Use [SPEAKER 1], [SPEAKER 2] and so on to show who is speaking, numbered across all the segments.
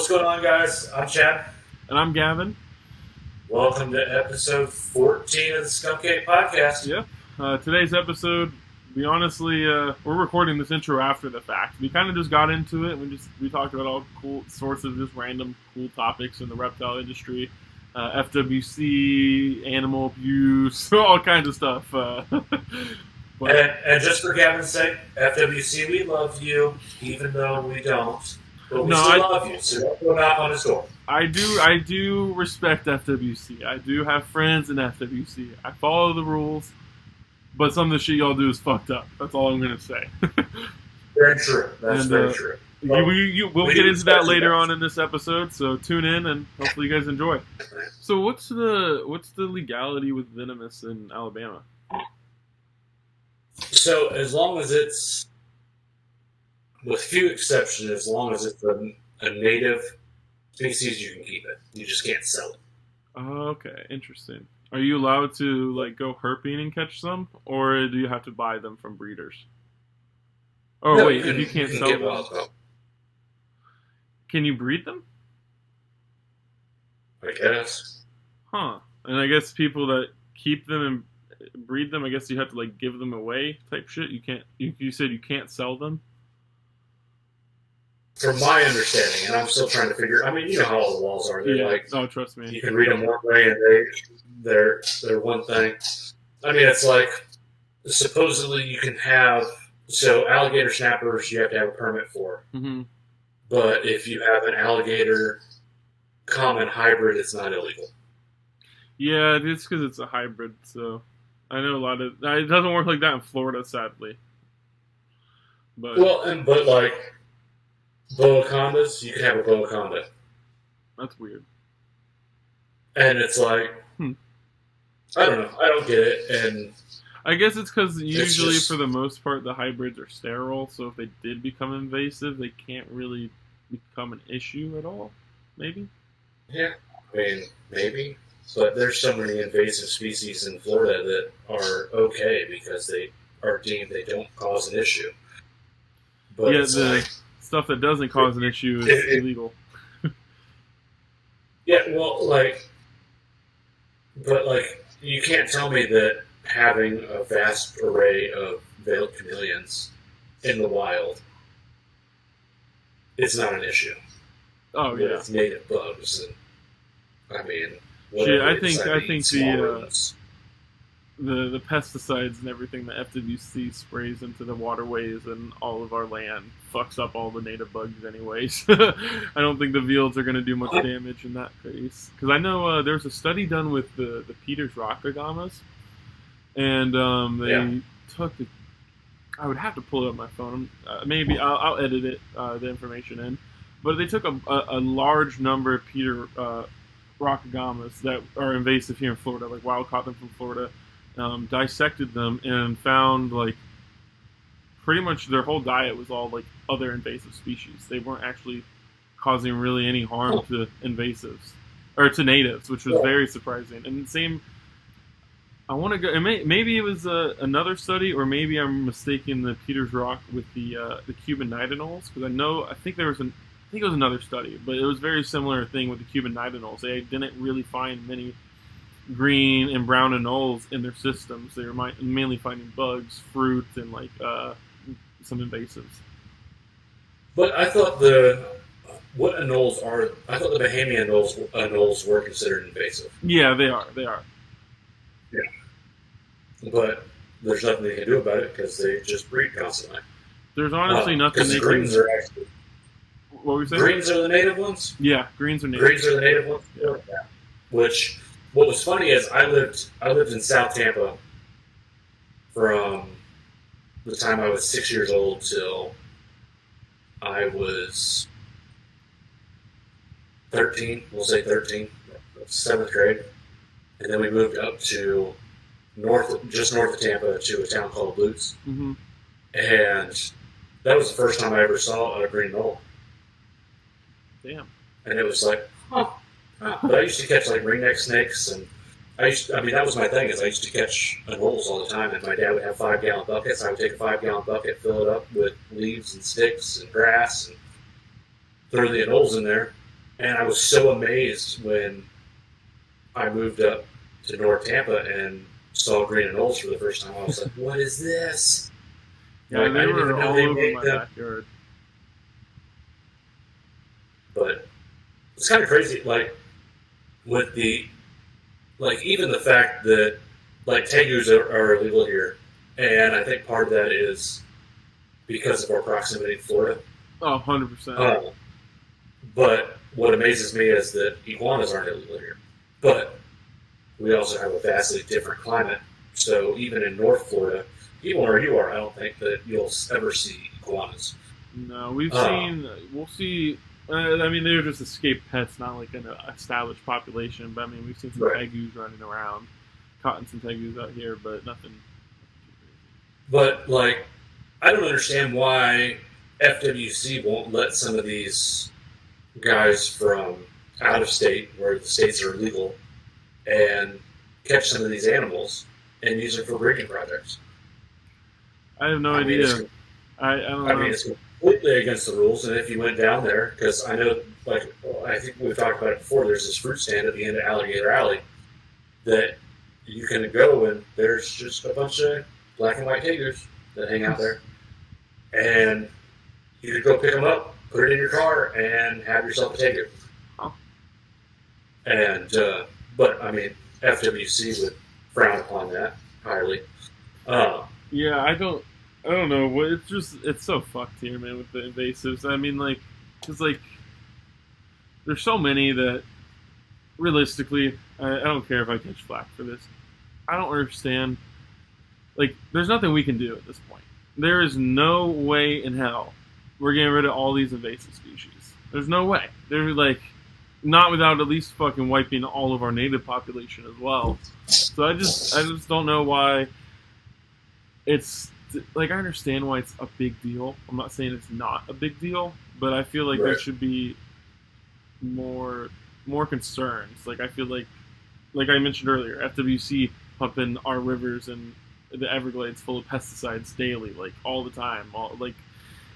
[SPEAKER 1] What's going on, guys? I'm Chad.
[SPEAKER 2] And I'm Gavin.
[SPEAKER 1] Welcome to episode 14 of the Skunk Ape podcast.
[SPEAKER 2] Yep. Today's episode, we're recording this intro after the fact. We kind of just got into it. We talked about all cool sorts of just random cool topics in the reptile industry. FWC, animal abuse, all kinds of stuff.
[SPEAKER 1] And just for Gavin's sake, FWC, we love you, even though we don't. But we still love you, so don't go knock on his door.
[SPEAKER 2] I do respect FWC. I do have friends in FWC. I follow the rules, but some of the shit y'all do is fucked up. That's all I'm going to say.
[SPEAKER 1] Very true. That's very true.
[SPEAKER 2] We'll get into that later on in this episode, so tune in and hopefully you guys enjoy. So what's the legality with venomous in Alabama?
[SPEAKER 1] So as long as it's, with few exceptions, as long as it's a native species, you can keep it. You just can't sell it.
[SPEAKER 2] Oh, okay, interesting. Are you allowed to go herping and catch some, or do you have to buy them from breeders? Oh no, wait, if you can't sell them, can you breed them?
[SPEAKER 1] I guess.
[SPEAKER 2] Huh. And I guess people that keep them and breed them, I guess you have to give them away type shit. You can't. You said you can't sell them.
[SPEAKER 1] From my understanding, and I'm still trying to figure. I mean, you know how all the laws are. They're
[SPEAKER 2] oh, trust me.
[SPEAKER 1] You can read them one way, and they're one thing. I mean, it's supposedly you can have alligator snappers. You have to have a permit for.
[SPEAKER 2] Mm-hmm.
[SPEAKER 1] But if you have an alligator common hybrid, it's not illegal.
[SPEAKER 2] Yeah, it's because it's a hybrid. So I know a lot of it doesn't work like that in Florida, sadly. But boa condas, you can have a boa conda. That's weird.
[SPEAKER 1] And it's I don't know. I don't get it. And
[SPEAKER 2] I guess it's because usually, for the most part, the hybrids are sterile. So if they did become invasive, they can't really become an issue at all. Maybe?
[SPEAKER 1] Yeah. I mean, maybe. But there's so many invasive species in Florida that are okay because they are deemed they don't cause an issue. But
[SPEAKER 2] yeah, stuff that doesn't cause an issue is illegal.
[SPEAKER 1] Yeah, well, you can't tell me that having a vast array of veiled chameleons in the wild is not an issue.
[SPEAKER 2] Oh, yeah.
[SPEAKER 1] It's native bugs, and I mean,
[SPEAKER 2] I think the pesticides and everything that FWC sprays into the waterways and all of our land fucks up all the native bugs anyways. I don't think the veals are going to do much damage in that case. Because I know there's a study done with the Peter's rock agamas, and they took the... I would have to pull it up my phone. Maybe I'll edit it, the information in. But they took a large number of Peter rock agamas that are invasive here in Florida, wild caught them from Florida, dissected them and found pretty much their whole diet was all other invasive species. They weren't actually causing really any harm to invasives or to natives, which was very surprising. And same, I want to go. Maybe it was another study, or maybe I'm mistaking the Peter's rock with the Cuban nidanoles, because I think it was another study, but it was very similar thing with the Cuban nidanoles. They didn't really find many green and brown anoles in their systems. They were mainly finding bugs, fruit, and some invasives.
[SPEAKER 1] But I thought what anoles are? I thought the Bahamian anoles were considered invasive.
[SPEAKER 2] Yeah, they are.
[SPEAKER 1] Yeah, but there's nothing they can do about it because they just breed constantly.
[SPEAKER 2] There's honestly nothing they
[SPEAKER 1] greens
[SPEAKER 2] can.
[SPEAKER 1] Are actually,
[SPEAKER 2] what were you saying?
[SPEAKER 1] Greens are the native ones.
[SPEAKER 2] Yeah, greens are native.
[SPEAKER 1] Greens are the native ones. Yeah. Which, what was funny is I lived in South Tampa from the time I was 6 years old till I was 13. We'll say 13, 7th grade, and then we moved up to just north of Tampa to a town called Lutz,
[SPEAKER 2] mm-hmm.
[SPEAKER 1] and that was the first time I ever saw a green knoll.
[SPEAKER 2] Damn.
[SPEAKER 1] And it was but I used to catch ringneck snakes, and that was my thing, is I used to catch anoles all the time, and my dad would have 5-gallon buckets. I would take a 5-gallon bucket, fill it up with leaves and sticks and grass, and throw the anoles in there, And I was so amazed when I moved up to North Tampa and saw green anoles for the first time. I was like, what is this?
[SPEAKER 2] Yeah,
[SPEAKER 1] Like, I
[SPEAKER 2] they
[SPEAKER 1] didn't even
[SPEAKER 2] were
[SPEAKER 1] know
[SPEAKER 2] all
[SPEAKER 1] they
[SPEAKER 2] over
[SPEAKER 1] made
[SPEAKER 2] my
[SPEAKER 1] them.
[SPEAKER 2] backyard.
[SPEAKER 1] But it's kind of crazy, like, with the, like, even the fact that, like, tegus are illegal here. And I think part of that is because of our proximity to Florida.
[SPEAKER 2] Oh, 100%.
[SPEAKER 1] But what amazes me is that iguanas aren't illegal here. But we also have a vastly different climate. So even in North Florida, even where you are, I don't think that you'll ever see iguanas.
[SPEAKER 2] No, we'll see. I mean, they're just escaped pets, not like an established population. But I mean, we've seen some
[SPEAKER 1] Right.
[SPEAKER 2] tegus running around, caught some tegus out here, but nothing too crazy.
[SPEAKER 1] But, like, I don't understand why FWC won't let some of these guys from out of state, where the states are illegal, and catch some of these animals and use them for breeding projects.
[SPEAKER 2] I have no
[SPEAKER 1] I mean,
[SPEAKER 2] idea. I don't know.
[SPEAKER 1] it's completely against the rules. And if you went down there, because I know, like, I think we've talked about it before, there's this fruit stand at the end of Alligator Alley that you can go and there's just a bunch of black and white tigers that hang out there. And you could go pick them up, put it in your car, and have yourself a tiger.
[SPEAKER 2] Oh.
[SPEAKER 1] And, but, I mean, FWC would frown upon that highly.
[SPEAKER 2] Yeah, I don't know. It's so fucked here, man, with the invasives. I mean, like, because like, there's so many that, realistically, I don't care if I catch flack for this. I don't understand. Like, there's nothing we can do at this point. There is no way in hell we're getting rid of all these invasive species. There's no way. They're like, not without at least fucking wiping all of our native population as well. So I just don't know why it's like, I understand why it's a big deal. I'm not saying it's not a big deal, but I feel like there should be more concerns. Like, I feel like I mentioned earlier, FWC pumping our rivers and the Everglades full of pesticides daily, like all the time. Like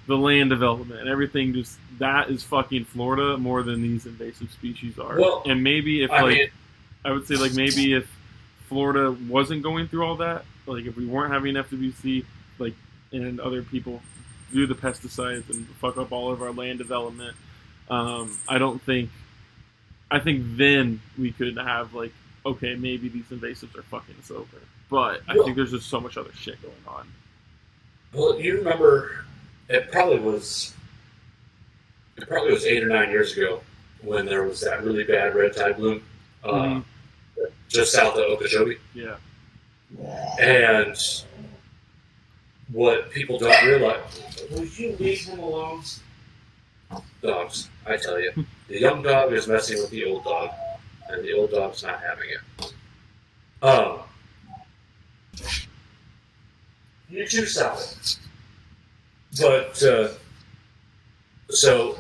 [SPEAKER 2] the land development and everything, just that is fucking Florida more than these invasive species are.
[SPEAKER 1] Well,
[SPEAKER 2] and maybe if I would say, like, maybe if Florida wasn't going through all that, like if we weren't having FWC, like, and other people do the pesticides and fuck up all of our land development, I think then we could have, like, okay, maybe these invasives are fucking us over. But I think there's just so much other shit going on.
[SPEAKER 1] Well, you remember, it probably was 8 or 9 years ago when there was that really bad red tide bloom just south of Okeechobee.
[SPEAKER 2] Yeah.
[SPEAKER 1] And what people don't realize, will you leave him alone? Dogs, I tell you. The young dog is messing with the old dog, and the old dog's not having it. You too, Sally. But, so,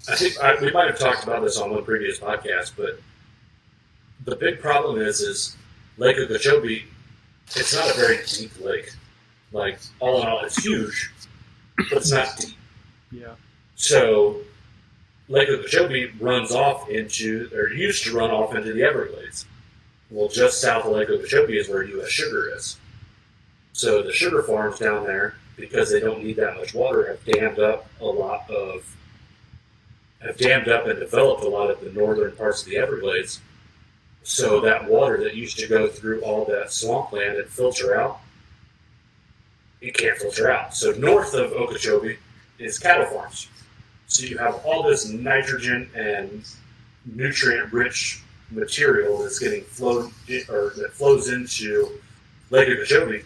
[SPEAKER 1] I think we might have talked about this on one previous podcast, but the big problem is Lake Okeechobee, it's not a very deep lake. Like, all in all, it's huge, but it's not deep.
[SPEAKER 2] Yeah.
[SPEAKER 1] So, Lake Okeechobee runs off into, or used to run off into the Everglades. Well, just south of Lake Okeechobee is where U.S. Sugar is. So the sugar farms down there, because they don't need that much water, have dammed up and developed a lot of the northern parts of the Everglades. So that water that used to go through all that swampland and filter out, it can't filter out. So north of Okeechobee is cattle farms. So you have all this nitrogen and nutrient-rich material that's getting that flows into Lake Okeechobee.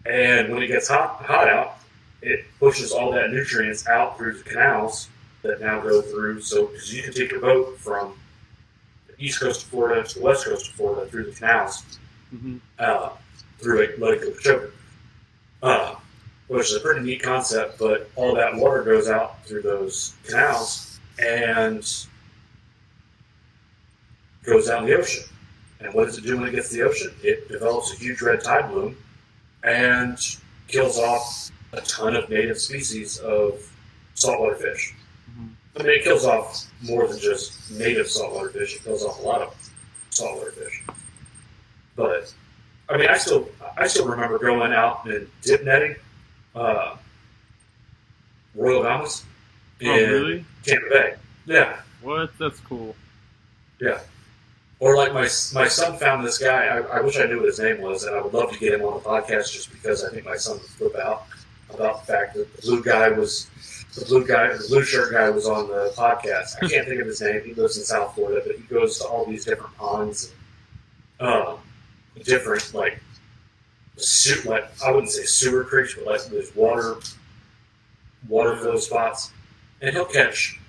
[SPEAKER 1] And when it gets hot out, it pushes all that nutrients out through the canals that now go through. So, because you can take your boat from the east coast of Florida to the west coast of Florida through the canals, through Lake Okeechobee, which is a pretty neat concept. But all that water goes out through those canals and goes out in the ocean. And what does it do when it gets to the ocean? It develops a huge red tide bloom and kills off a ton of native species of saltwater fish. I mean, it kills off more than just native saltwater fish. It kills off a lot of saltwater fish. But I mean, I still remember going out and dip netting Royal Gamas in
[SPEAKER 2] really?
[SPEAKER 1] Tampa Bay. Yeah,
[SPEAKER 2] What? That's cool.
[SPEAKER 1] yeah. Or like my son found this guy. I wish I knew what his name was, and I would love to get him on the podcast just because I think my son would flip out about the fact that the blue shirt guy was on the podcast. I can't think of his name. He lives in South Florida, but he goes to all these different ponds, different like I wouldn't say sewer creeks, but like there's water flow spots, and he'll catch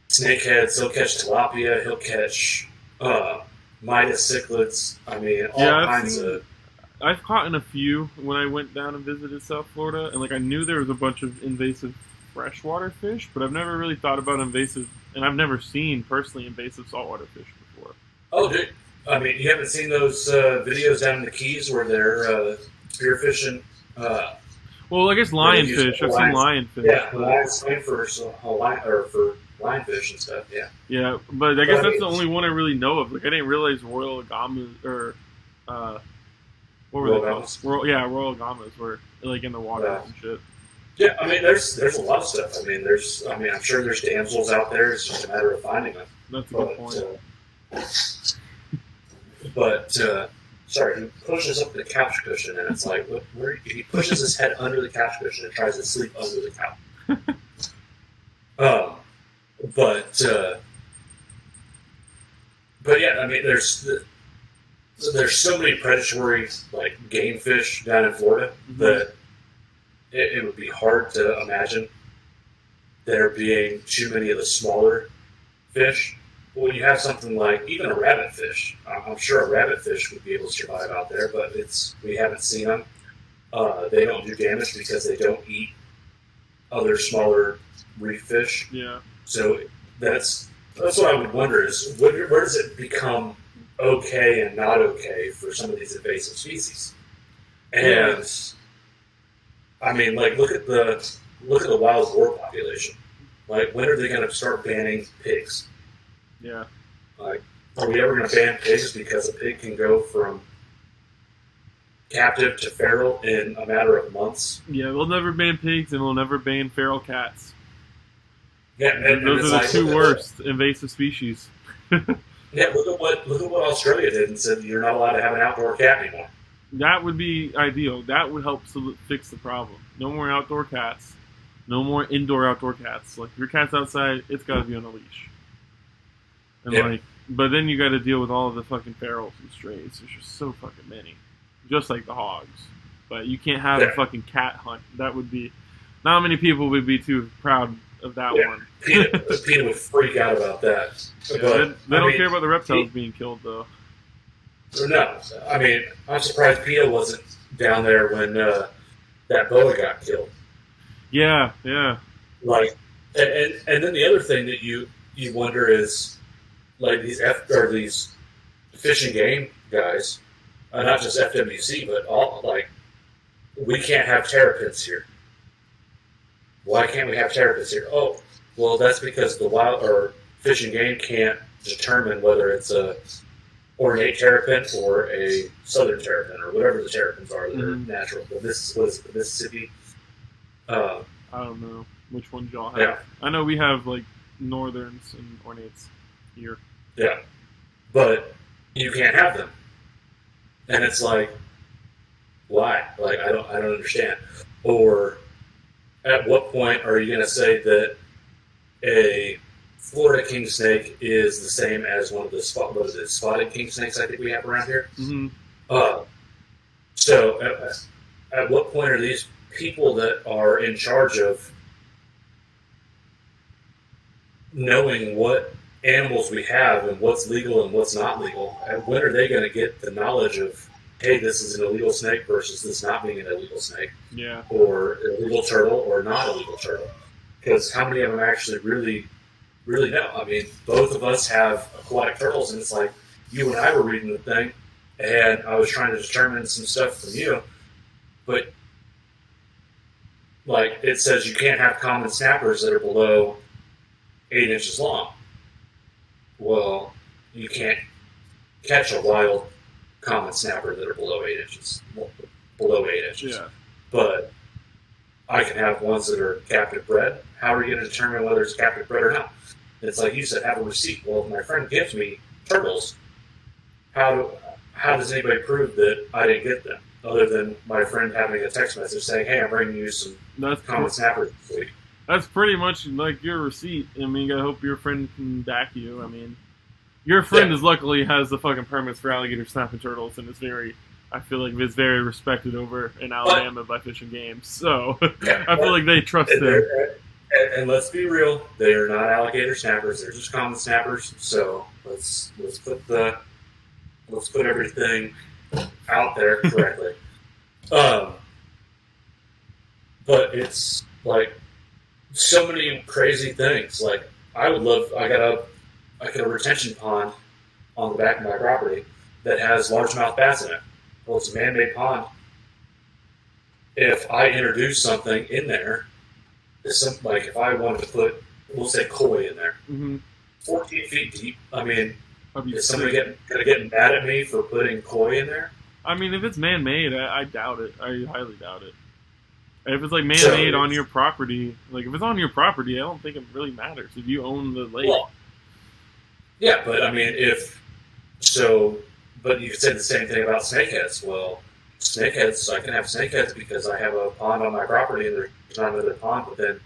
[SPEAKER 1] snakeheads. He'll catch tilapia. He'll catch Midas cichlids. I mean, all kinds of.
[SPEAKER 2] I've caught in a few when I went down and visited South Florida, and like I knew there was a bunch of invasive freshwater fish, but I've never really thought about invasive, and I've never seen personally invasive saltwater fish before.
[SPEAKER 1] Oh, dude! I mean, you haven't seen those videos down in the Keys where they're spearfishing?
[SPEAKER 2] Well, I guess lionfish. I've seen lionfish.
[SPEAKER 1] Yeah, lionfish for lionfish and stuff. Yeah.
[SPEAKER 2] Yeah, but I guess that's the only one I really know of. Like I didn't realize Royal Agamas or what were they called? Royal Agamas were like in the water and shit.
[SPEAKER 1] Yeah, I mean, there's a lot of stuff. I mean, I'm sure there's damsels out there. It's just a matter of finding them.
[SPEAKER 2] That's a good point.
[SPEAKER 1] Sorry, he pushes up the couch cushion, and it's like, he pushes his head under the couch cushion and tries to sleep under the couch. But yeah, I mean, there's so many predatory like game fish down in Florida that it would be hard to imagine there being too many of the smaller fish. Well, you have something like even a rabbitfish. I'm sure a rabbitfish would be able to survive out there, but we haven't seen them. They don't do damage because they don't eat other smaller reef fish.
[SPEAKER 2] Yeah.
[SPEAKER 1] So that's what I would wonder is where does it become okay and not okay for some of these invasive species? And I mean, like look at the wild boar population. Like when are they going to start banning pigs?
[SPEAKER 2] Yeah.
[SPEAKER 1] Like, are we ever going to ban pigs because a pig can go from captive to feral in a matter of months?
[SPEAKER 2] Yeah, we'll never ban pigs and we'll never ban feral cats.
[SPEAKER 1] Yeah, and
[SPEAKER 2] those are the two worst invasive species.
[SPEAKER 1] Yeah, look at what Australia did and said you're not allowed to have an outdoor cat anymore.
[SPEAKER 2] That would be ideal. That would help fix the problem. No more outdoor cats. No more outdoor cats. Like if your cat's outside, it's got to be on a leash. And but then you got to deal with all of the fucking ferals and strays. There's just so fucking many, just like the hogs. But you can't have a fucking cat hunt. That would be not many people would be too proud of that one.
[SPEAKER 1] PETA would freak out about that.
[SPEAKER 2] Yeah, but, they don't care about the reptiles being killed though.
[SPEAKER 1] No, I mean I'm surprised PETA wasn't down there when that boa got killed.
[SPEAKER 2] Yeah.
[SPEAKER 1] Like, and then the other thing that you wonder is. Like these fish and game guys, not just FWC, but all like we can't have terrapins here. Why can't we have terrapins here? Oh, well, that's because the wild or fish and game can't determine whether it's a ornate terrapin or a southern terrapin or whatever the terrapins are that are natural. But this was the Mississippi.
[SPEAKER 2] I don't know which ones y'all have.
[SPEAKER 1] Yeah.
[SPEAKER 2] I know we have like northerns and ornates here.
[SPEAKER 1] Yeah, but you can't have them, and it's like, why? Like I don't understand. Or at what point are you going to say that a Florida king snake is the same as one of the spotted king snakes I think we have around here?
[SPEAKER 2] Mm-hmm.
[SPEAKER 1] So at what point are these people that are in charge of knowing what animals we have and what's legal and what's not legal, and when are they going to get the knowledge of, hey, this is an illegal snake versus this not being an illegal snake, or illegal turtle or not illegal turtle? Because how many of them actually really know? I mean, both of us have aquatic turtles, and it's like you and I were reading the thing, and I was trying to determine some stuff from you, but like it says you can't have common snappers that are below 8 inches long. Well, you can't catch a wild common snapper that are below 8 inches. Below 8 inches.
[SPEAKER 2] Yeah.
[SPEAKER 1] But I can have ones that are captive bred. How are you going to determine whether it's captive bred or not? It's like you said, have a receipt. Well, if my friend gives me turtles, how does anybody prove that I didn't get them? Other than my friend having a text message saying, "Hey, I'm bringing you some common snappers this week."
[SPEAKER 2] That's pretty much like your receipt. I mean, I hope your friend can back you. I mean, your friend is luckily has the fucking permits for alligator snapping turtles, and I feel like it's very respected over in Alabama by Fish and Game. So I feel like they trust him.
[SPEAKER 1] And let's be real, they are not alligator snappers; they're just common snappers. So let's put everything out there correctly. But it's like so many crazy things. Like I got a retention pond on the back of my property that has largemouth bass in it. Well, it's a man-made pond. If I introduce something in there, like if I wanted to put, we'll say koi in there, 14 feet deep. I mean, is somebody going to get mad at me for putting koi in there?
[SPEAKER 2] I mean, if it's man-made, I doubt it. I highly doubt it. If it's like man-made on your property, like if it's on your property, I don't think it really matters if you own the lake.
[SPEAKER 1] Well, yeah, but I mean, but you could say the same thing about snakeheads. Well, snakeheads, I can have snakeheads because I have a pond on my property and there's not another pond within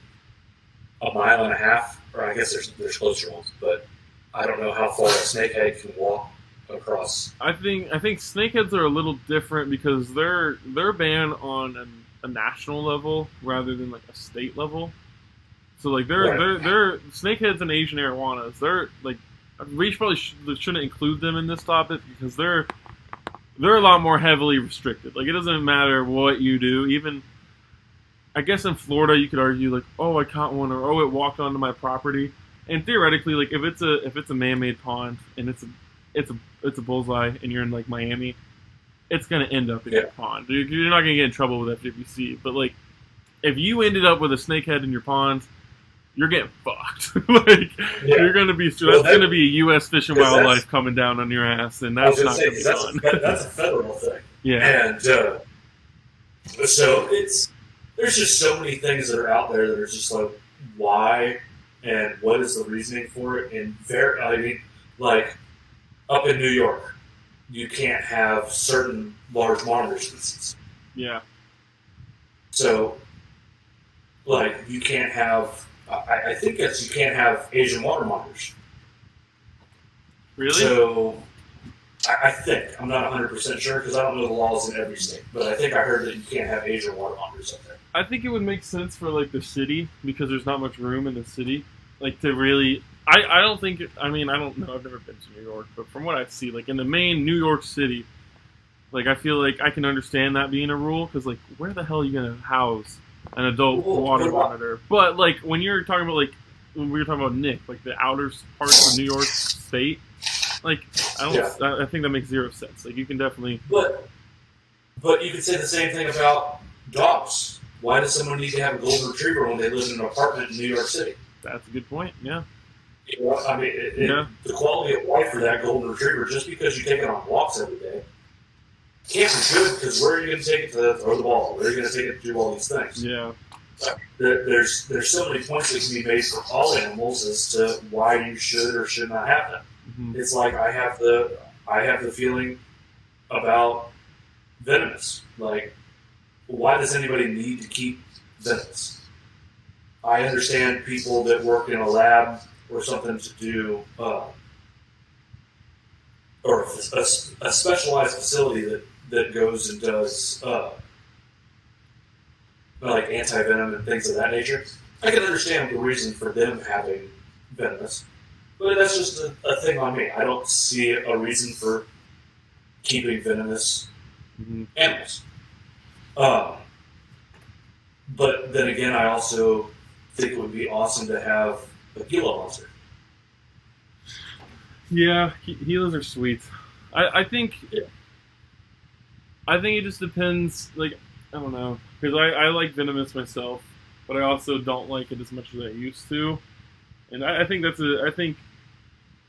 [SPEAKER 1] a mile and a half, or I guess there's closer ones, but I don't know how far a snakehead can walk across.
[SPEAKER 2] I think snakeheads are a little different because they're banned on a national level rather than like a state level. So like they're snakeheads and Asian arowanas. They're like we probably shouldn't include them in this topic because they're a lot more heavily restricted. Like it doesn't matter what you do. Even I guess in Florida you could argue like, oh, I caught one, or oh, it walked onto my property. And theoretically, like if it's a man-made pond and it's a bullseye and you're in like Miami, it's gonna end up in your pond. You're not gonna get in trouble with FWC. But like if you ended up with a snakehead in your pond, you're getting fucked. You're gonna be that's gonna be a U.S. Fish and Wildlife coming down on your ass, and that's not gonna be fun.
[SPEAKER 1] That's a federal thing.
[SPEAKER 2] Yeah,
[SPEAKER 1] and so there's just so many things that are out there that are just like why and what is the reasoning for it. And I mean, like up in New York, you can't have certain large monitor species.
[SPEAKER 2] Yeah.
[SPEAKER 1] So, like, you can't have. I think you can't have Asian water monitors.
[SPEAKER 2] Really?
[SPEAKER 1] So, I think. I'm not 100% sure because I don't know the laws in every state. But I think I heard that you can't have Asian water monitors up there.
[SPEAKER 2] I think it would make sense for, like, the city because there's not much room in the city. Like, to really... I don't think... I mean, I don't know. I've never been to New York. But from what I see, like, in the main New York City, like, I feel like I can understand that being a rule because, like, where the hell are you going to house an adult water monitor? But like when you're talking about like when we were talking about Nick, like the outer parts of New York State, like I think that makes zero sense. Like you can definitely.
[SPEAKER 1] But you could say the same thing about dogs. Why does someone need to have a golden retriever when they live in an apartment in New York City?
[SPEAKER 2] That's a good point. Yeah.
[SPEAKER 1] You know, I mean, the quality of life for that golden retriever, just because you take it on walks every day, can't be good because where are you going to take it to throw the ball? Where are you going to take it to do all these things?
[SPEAKER 2] Yeah.
[SPEAKER 1] There's so many points that can be made for all animals as to why you should or should not have them. Mm-hmm. It's like I have the feeling about venomous. Like, why does anybody need to keep venomous? I understand people that work in a lab or something to do, or a specialized facility that goes and does like anti-venom and things of that nature. I can understand the reason for them having venomous, but that's just a thing on me. I don't see a reason for keeping venomous animals. But then again, I also think it would be awesome to have a Gila monster.
[SPEAKER 2] Yeah, Gilas are sweet. I think it just depends. Like I don't know, because I like venomous myself, but I also don't like it as much as I used to. And I think I think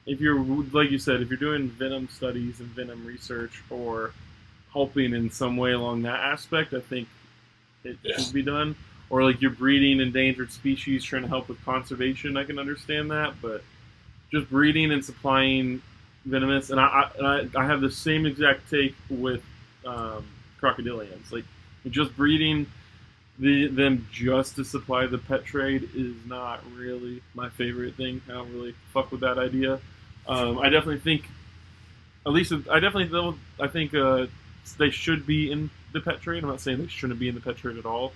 [SPEAKER 2] if you're, like you said, if you're doing venom studies and venom research or helping in some way along that aspect, I think it should be done. Or like you're breeding endangered species, trying to help with conservation, I can understand that. But just breeding and supplying venomous, and I have the same exact take with crocodilians. Like just breeding them just to supply the pet trade is not really my favorite thing. I don't really fuck with that idea. I definitely think, at least I think they should be in the pet trade. I'm not saying they shouldn't be in the pet trade at all,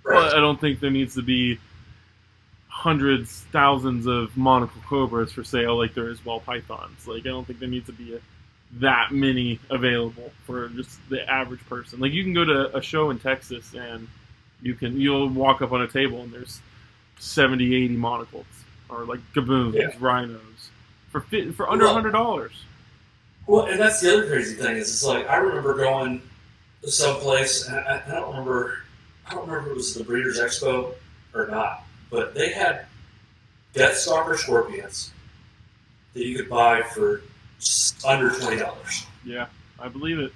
[SPEAKER 2] but I don't think there needs to be hundreds, thousands of monocle cobras for sale like there is ball pythons. Like I don't think there needs to be that many available for just the average person. Like you can go to a show in Texas and you'll walk up on a table and there's 70, 80 monocles or like gaboons, rhinos for under $100.
[SPEAKER 1] Well, and that's the other crazy thing is it's like I remember going to someplace and I don't remember if it was the Breeders' Expo or not, but they had Deathstalker scorpions that you could buy for under $20.
[SPEAKER 2] Yeah, I believe it.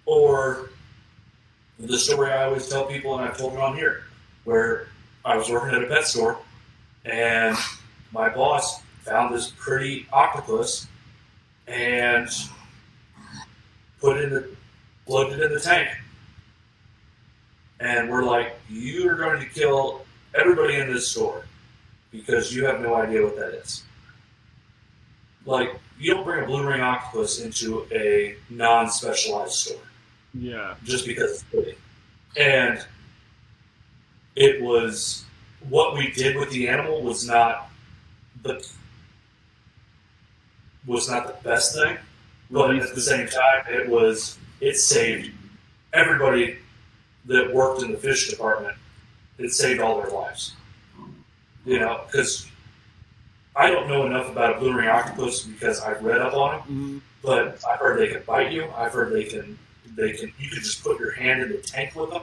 [SPEAKER 1] Or the story I always tell people, and I've told it on here, where I was working at a pet store, and my boss found this pretty octopus and floated it in the tank. And we're like, you are going to kill everybody in this store because you have no idea what that is. Like, you don't bring a blue ring octopus into a non-specialized store.
[SPEAKER 2] Yeah.
[SPEAKER 1] Just because it's pretty. And it was, what we did with the animal was not the best thing, but at the same time, it saved everybody that worked in the fish department. It saved all their lives. You know, because I don't know enough about a blue ring octopus because I've read up on them, but I've heard they can bite you. I've heard you can just put your hand in the tank with them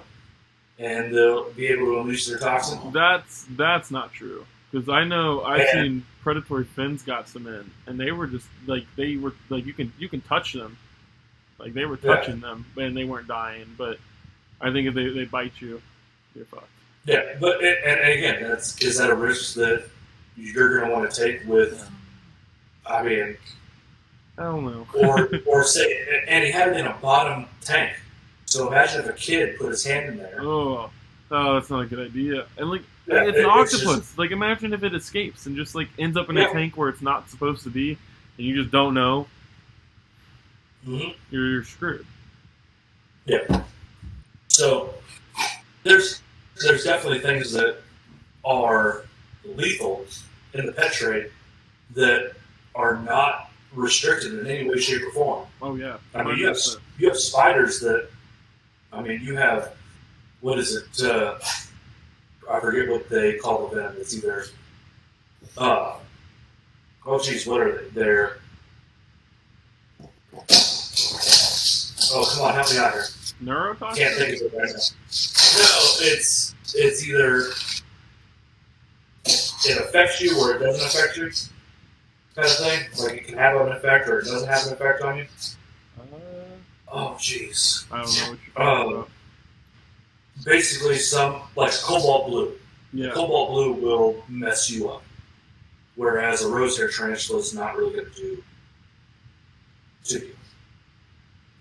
[SPEAKER 1] and they'll be able to release their toxin.
[SPEAKER 2] That's not true. Because I know I've seen predatory fins got some in, and they were you can touch them, like they were touching them, and they weren't dying. But I think if they bite you, you're fucked.
[SPEAKER 1] Yeah, but and again, is that a risk that you're going to want to take with? I mean,
[SPEAKER 2] I don't know.
[SPEAKER 1] or say, and he had it in a bottom tank. So imagine if a kid put his hand in there.
[SPEAKER 2] Oh, that's not a good idea. And like. Yeah, it's an octopus. Just, like, imagine if it escapes and just like ends up in a tank where it's not supposed to be, and you just don't know.
[SPEAKER 1] Mm-hmm.
[SPEAKER 2] You're screwed.
[SPEAKER 1] Yeah. So there's definitely things that are lethal in the pet trade that are not restricted in any way, shape, or form.
[SPEAKER 2] Oh yeah.
[SPEAKER 1] I mean, you have spiders that. I mean, you have what is it? I forget what they call the venom. It's either, oh geez, what are they? They're, oh come on, help me out here.
[SPEAKER 2] Neurotoxin?
[SPEAKER 1] Can't think of it right now. No, it's either it affects you or it doesn't affect you, kind of thing. Like it can have an effect or it doesn't have an effect on you. Oh jeez.
[SPEAKER 2] I don't know what you're talking about.
[SPEAKER 1] Basically, some like cobalt blue.
[SPEAKER 2] Yeah.
[SPEAKER 1] Cobalt blue will mess you up, whereas a rosehair tarantula is not really going to do to you.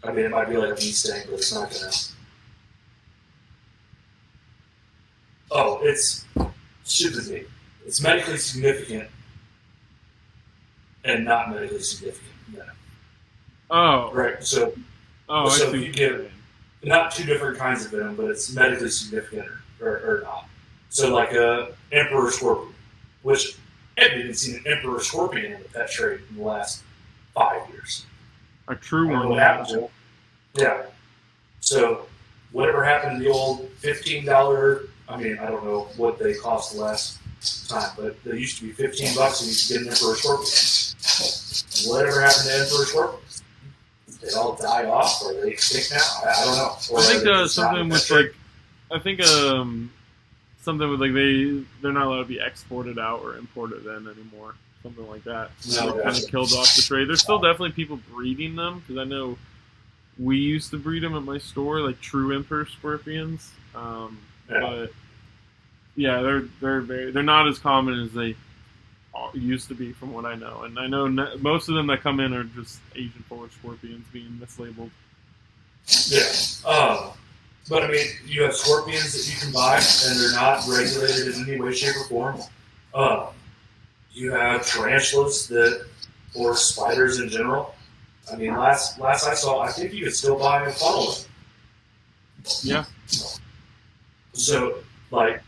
[SPEAKER 1] I mean, it might be like a bee sting, but it's not going to. Oh, it's stupid me. It's medically significant and not medically significant. Yeah.
[SPEAKER 2] Oh.
[SPEAKER 1] Right. So
[SPEAKER 2] I see.
[SPEAKER 1] You get not two different kinds of venom, but it's medically significant or not. So like a emperor scorpion, which I haven't even seen an emperor scorpion in the pet trade in the last 5 years.
[SPEAKER 2] A true one.
[SPEAKER 1] What happened to them? Yeah. So whatever happened to the old $15, I mean, I don't know what they cost the last time, but they used to be $15 and you could get an emperor scorpion. Whatever happened to emperor scorpions? They all die off, or they extinct now? I don't know. Or
[SPEAKER 2] I think something with like, I think something with like they're not allowed to be exported out or imported in anymore. Something like that.
[SPEAKER 1] No,
[SPEAKER 2] Kind of killed off the trade. There's still definitely people breeding them because I know we used to breed them at my store, like true emperor scorpions. But yeah, they're not as common as they used to be, from what I know. And I know most of them that come in are just Asian forest scorpions being mislabeled.
[SPEAKER 1] Yeah. But I mean, you have scorpions that you can buy, and they're not regulated in any way, shape, or form. You have tarantulas or spiders in general. I mean, last I saw, I think you could still buy a funnel.
[SPEAKER 2] Yeah.
[SPEAKER 1] So, like,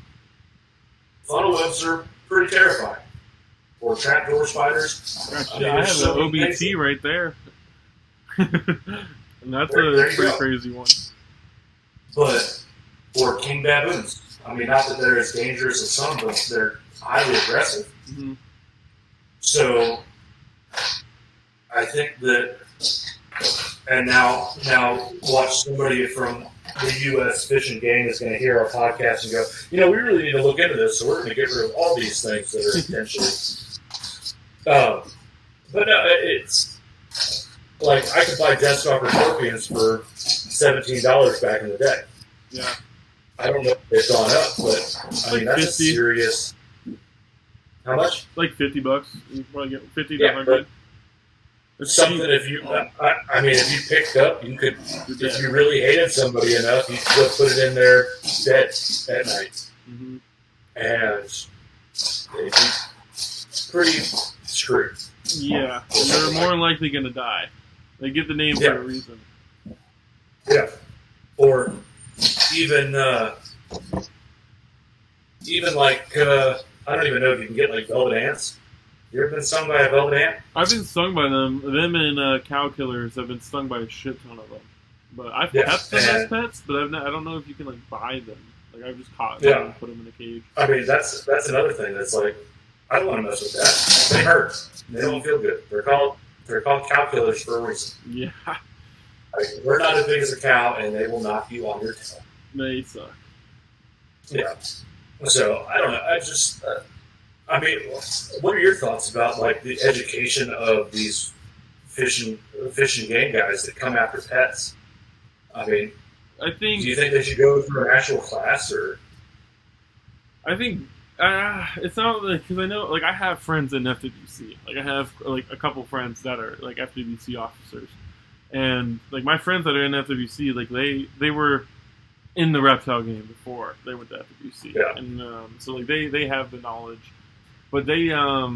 [SPEAKER 1] funnel webs are pretty terrifying. Or trapdoor spiders.
[SPEAKER 2] Gosh, I have an OBT right there. And that's a pretty crazy one.
[SPEAKER 1] But, or king baboons. I mean, not that they're as dangerous as some, but they're highly aggressive.
[SPEAKER 2] Mm-hmm.
[SPEAKER 1] So, I think that, and now watch somebody from the U.S. Fish and Game is going to hear our podcast and go, we really need to look into this, so we're going to get rid of all these things that are potentially. But no, it's like I could buy Deathstalker scorpions for $17 back in the day.
[SPEAKER 2] Yeah.
[SPEAKER 1] I don't know if they've gone up, but I mean, that's
[SPEAKER 2] 50.
[SPEAKER 1] a serious. How much?
[SPEAKER 2] Like $50. You can probably get 50 to 100.
[SPEAKER 1] It's something if you, I mean, if you picked up, you could, if you really hated somebody enough, you could put it in their bed at night.
[SPEAKER 2] Mm-hmm.
[SPEAKER 1] And they'd be pretty screwed.
[SPEAKER 2] Yeah. They're more likely going to die. They get the name for a reason.
[SPEAKER 1] Yeah. Or even like, I don't even know if you can get like velvet ants. You ever been stung by a velvet ant?
[SPEAKER 2] I've been stung by them. Them and cow killers have been stung by a shit ton of them. But I've kept them as pets, but I don't know if you can like buy them. Like I've just caught them and put them in a cage.
[SPEAKER 1] I mean, that's another thing. That's like, I don't want to mess with that. They hurt. They don't feel good. They're called cow killers for a reason.
[SPEAKER 2] Yeah.
[SPEAKER 1] Like, we're not as big as a cow, and they will knock you on your tail.
[SPEAKER 2] They suck.
[SPEAKER 1] Yeah. So I don't know. I just. I mean, what are your thoughts about like the education of these fish and game guys that come after pets? I mean, do you think they should go through an actual class, or?
[SPEAKER 2] I think it's not like, because I know, like, I have friends in FWC. Like, I have like a couple friends that are like FWC officers, and like my friends that are in FWC, like they were in the reptile game before they went to FWC, and so like they have the knowledge. But they, I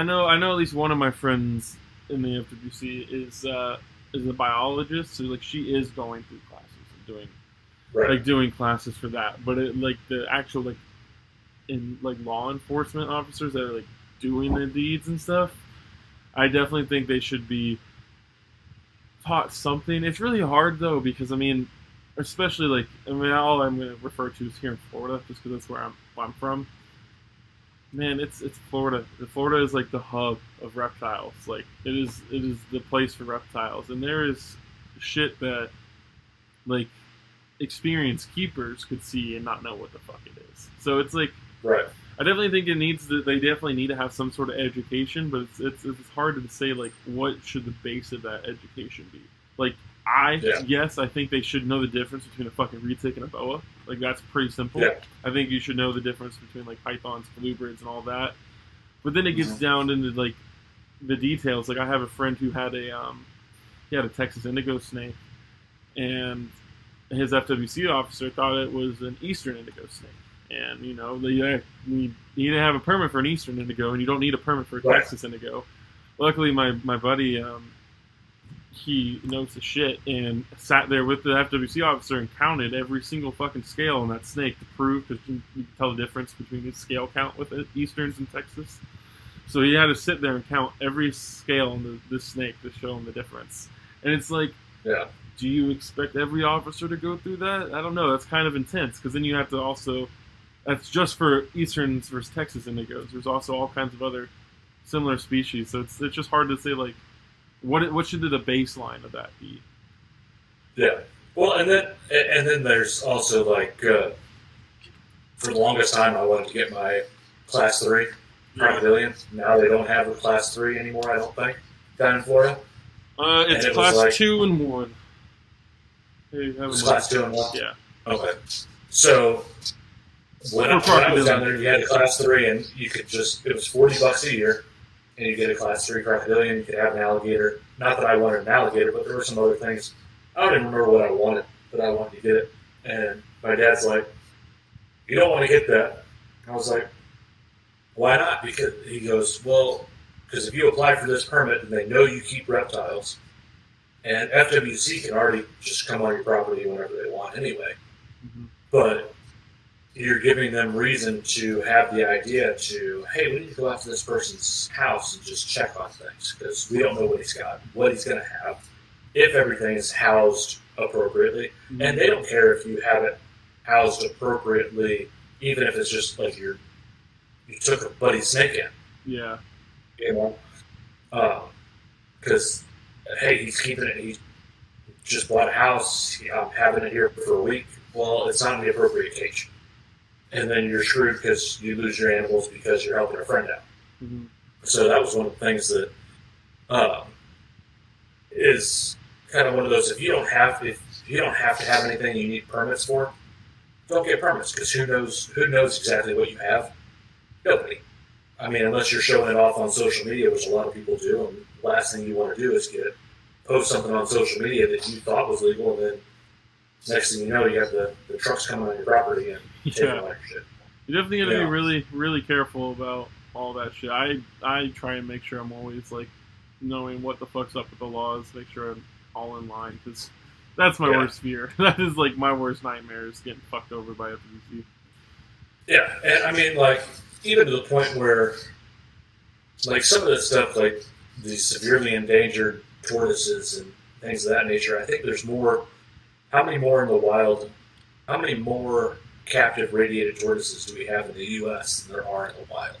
[SPEAKER 2] know at least one of my friends in the FWC is a biologist, so like she is going through classes and doing classes for that. But it, like the actual like in like law enforcement officers that are like doing the deeds and stuff, I definitely think they should be taught something. It's really hard though, because I mean, especially like, I mean, all I'm going to refer to is here in Florida, just because that's where I'm from. Man, it's Florida. Florida is like the hub of reptiles. Like it is the place for reptiles, and there is shit that like experienced keepers could see and not know what the fuck it is. So it's like,
[SPEAKER 1] right.
[SPEAKER 2] I definitely think they definitely need to have some sort of education, but it's hard to say like what should the base of that education be. Like yes, I think they should know the difference between a fucking retic and a boa. Like that's pretty simple. Yeah. I think you should know the difference between like pythons, bluebirds, and all that. But then it gets down into like the details. Like I have a friend who had a Texas indigo snake, and his FWC officer thought it was an eastern indigo snake. And you know, you need to have a permit for an eastern indigo, and you don't need a permit for a Texas indigo. Luckily, my buddy, he knows the shit and sat there with the FWC officer and counted every single fucking scale on that snake to prove, because you can tell the difference between his scale count with Easterns in Texas. So he had to sit there and count every scale on this snake to show him the difference. And it's like, do you expect every officer to go through that? I don't know. That's kind of intense, because then you have to also, that's just for Easterns versus Texas indigos. There's also all kinds of other similar species. So it's just hard to say, like, what should the baseline of that be?
[SPEAKER 1] Yeah. Well, and then there's also like for the longest time I wanted to get my Class 3 crocodilian. Now they don't have a Class 3 anymore, I don't think, down in Florida.
[SPEAKER 2] It's class like, 2 and 1.
[SPEAKER 1] It's Class 2 and 1?
[SPEAKER 2] Yeah.
[SPEAKER 1] Okay. So when I was down there, you had a Class 3, and you could just, it was $40 a year, and you get a Class 3 crocodilian, you could have an alligator. Not that I wanted an alligator, but there were some other things. I don't even remember what I wanted, but I wanted to get it. And my dad's like, you don't want to get that. I was like, why not? Because he goes, well, because if you apply for this permit and they know you keep reptiles, and FWC can already just come on your property whenever they want anyway. Mm-hmm. But you're giving them reason to have the idea to, hey, we need to go out to this person's house and just check on things because we don't know what he's got, what he's going to have, if everything is housed appropriately. Mm-hmm. And they don't care if you have it housed appropriately, even if it's just like you took a buddy snake in.
[SPEAKER 2] Yeah.
[SPEAKER 1] You know? Because, hey, he's keeping it, he just bought a house, I'm having it here for a week. Well, it's not in the appropriate cage. And then you're screwed because you lose your animals because you're helping a friend out. Mm-hmm. So that was one of the things that is kind of one of those, if you don't have to have anything you need permits for, don't get permits because who knows exactly what you have? Nobody. I mean, unless you're showing it off on social media, which a lot of people do, and the last thing you want to do is post something on social media that you thought was legal, and then next thing you know, you have the trucks coming on your property and taking all your shit.
[SPEAKER 2] You definitely got to be really, really careful about all that shit. I try and make sure I'm always like knowing what the fuck's up with the laws, make sure I'm all in line, because that's my worst fear. That is like my worst nightmare is getting fucked over by FWC.
[SPEAKER 1] Yeah, and I mean, like, even to the point where, like, some of this stuff, like these severely endangered tortoises and things of that nature, I think there's more. How many more in the wild? How many more captive radiated tortoises do we have in the U.S. than there are in the wild?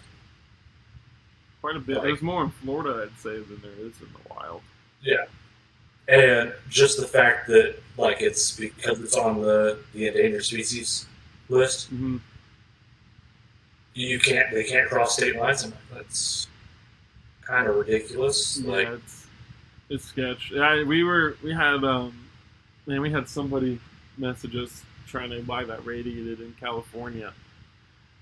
[SPEAKER 2] Quite a bit. Like, there's more in Florida, I'd say, than there is in the wild.
[SPEAKER 1] Yeah. And just the fact that, like, it's because it's on the endangered species list, mm-hmm. They can't cross state lines, and that's kind of ridiculous.
[SPEAKER 2] Yeah,
[SPEAKER 1] like,
[SPEAKER 2] it's sketch. We had somebody message us trying to buy that radiated in California.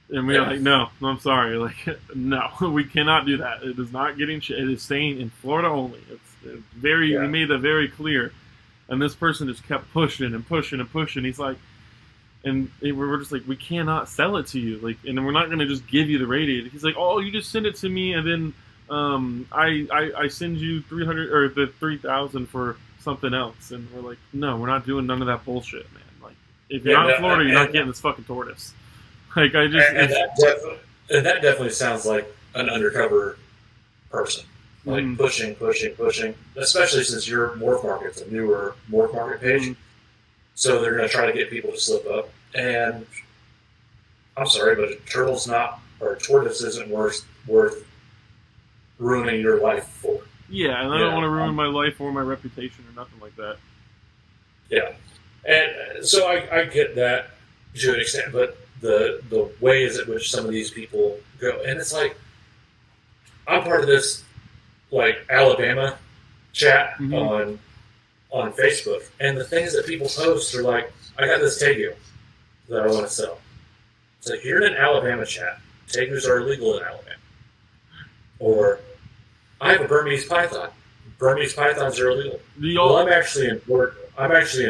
[SPEAKER 2] And we were like, no, I'm sorry. Like, no, we cannot do that. It is not getting shit. It is staying in Florida only. It's very, we made that very clear. And this person just kept pushing and pushing and pushing. He's like, and we're just like, we cannot sell it to you. Like, and we're not going to just give you the radiated. He's like, oh, you just send it to me. And then, I send you 300 or the 3,000 for something else. And we're like, no, we're not doing none of that bullshit, man. Like, if you're not in Florida, you're not getting this fucking tortoise. Like, I just...
[SPEAKER 1] And that definitely sounds like an undercover person. Like, pushing. Especially since your Morph Market's a newer Morph Market page. Mm-hmm. So they're going to try to get people to slip up. And I'm sorry, but a tortoise isn't worth ruining your life for.
[SPEAKER 2] Yeah, and I don't want to ruin my life or my reputation or nothing like that.
[SPEAKER 1] Yeah. And so I get that to an extent, but the ways at which some of these people go, and it's like, I'm part of this, like, Alabama chat mm-hmm. on Facebook, and the things that people post are like, I got this tegu that I want to sell. It's like, you're in an Alabama chat. Tegus are illegal in Alabama. Or, I have a Burmese python. Burmese pythons are illegal. Well, I'm actually in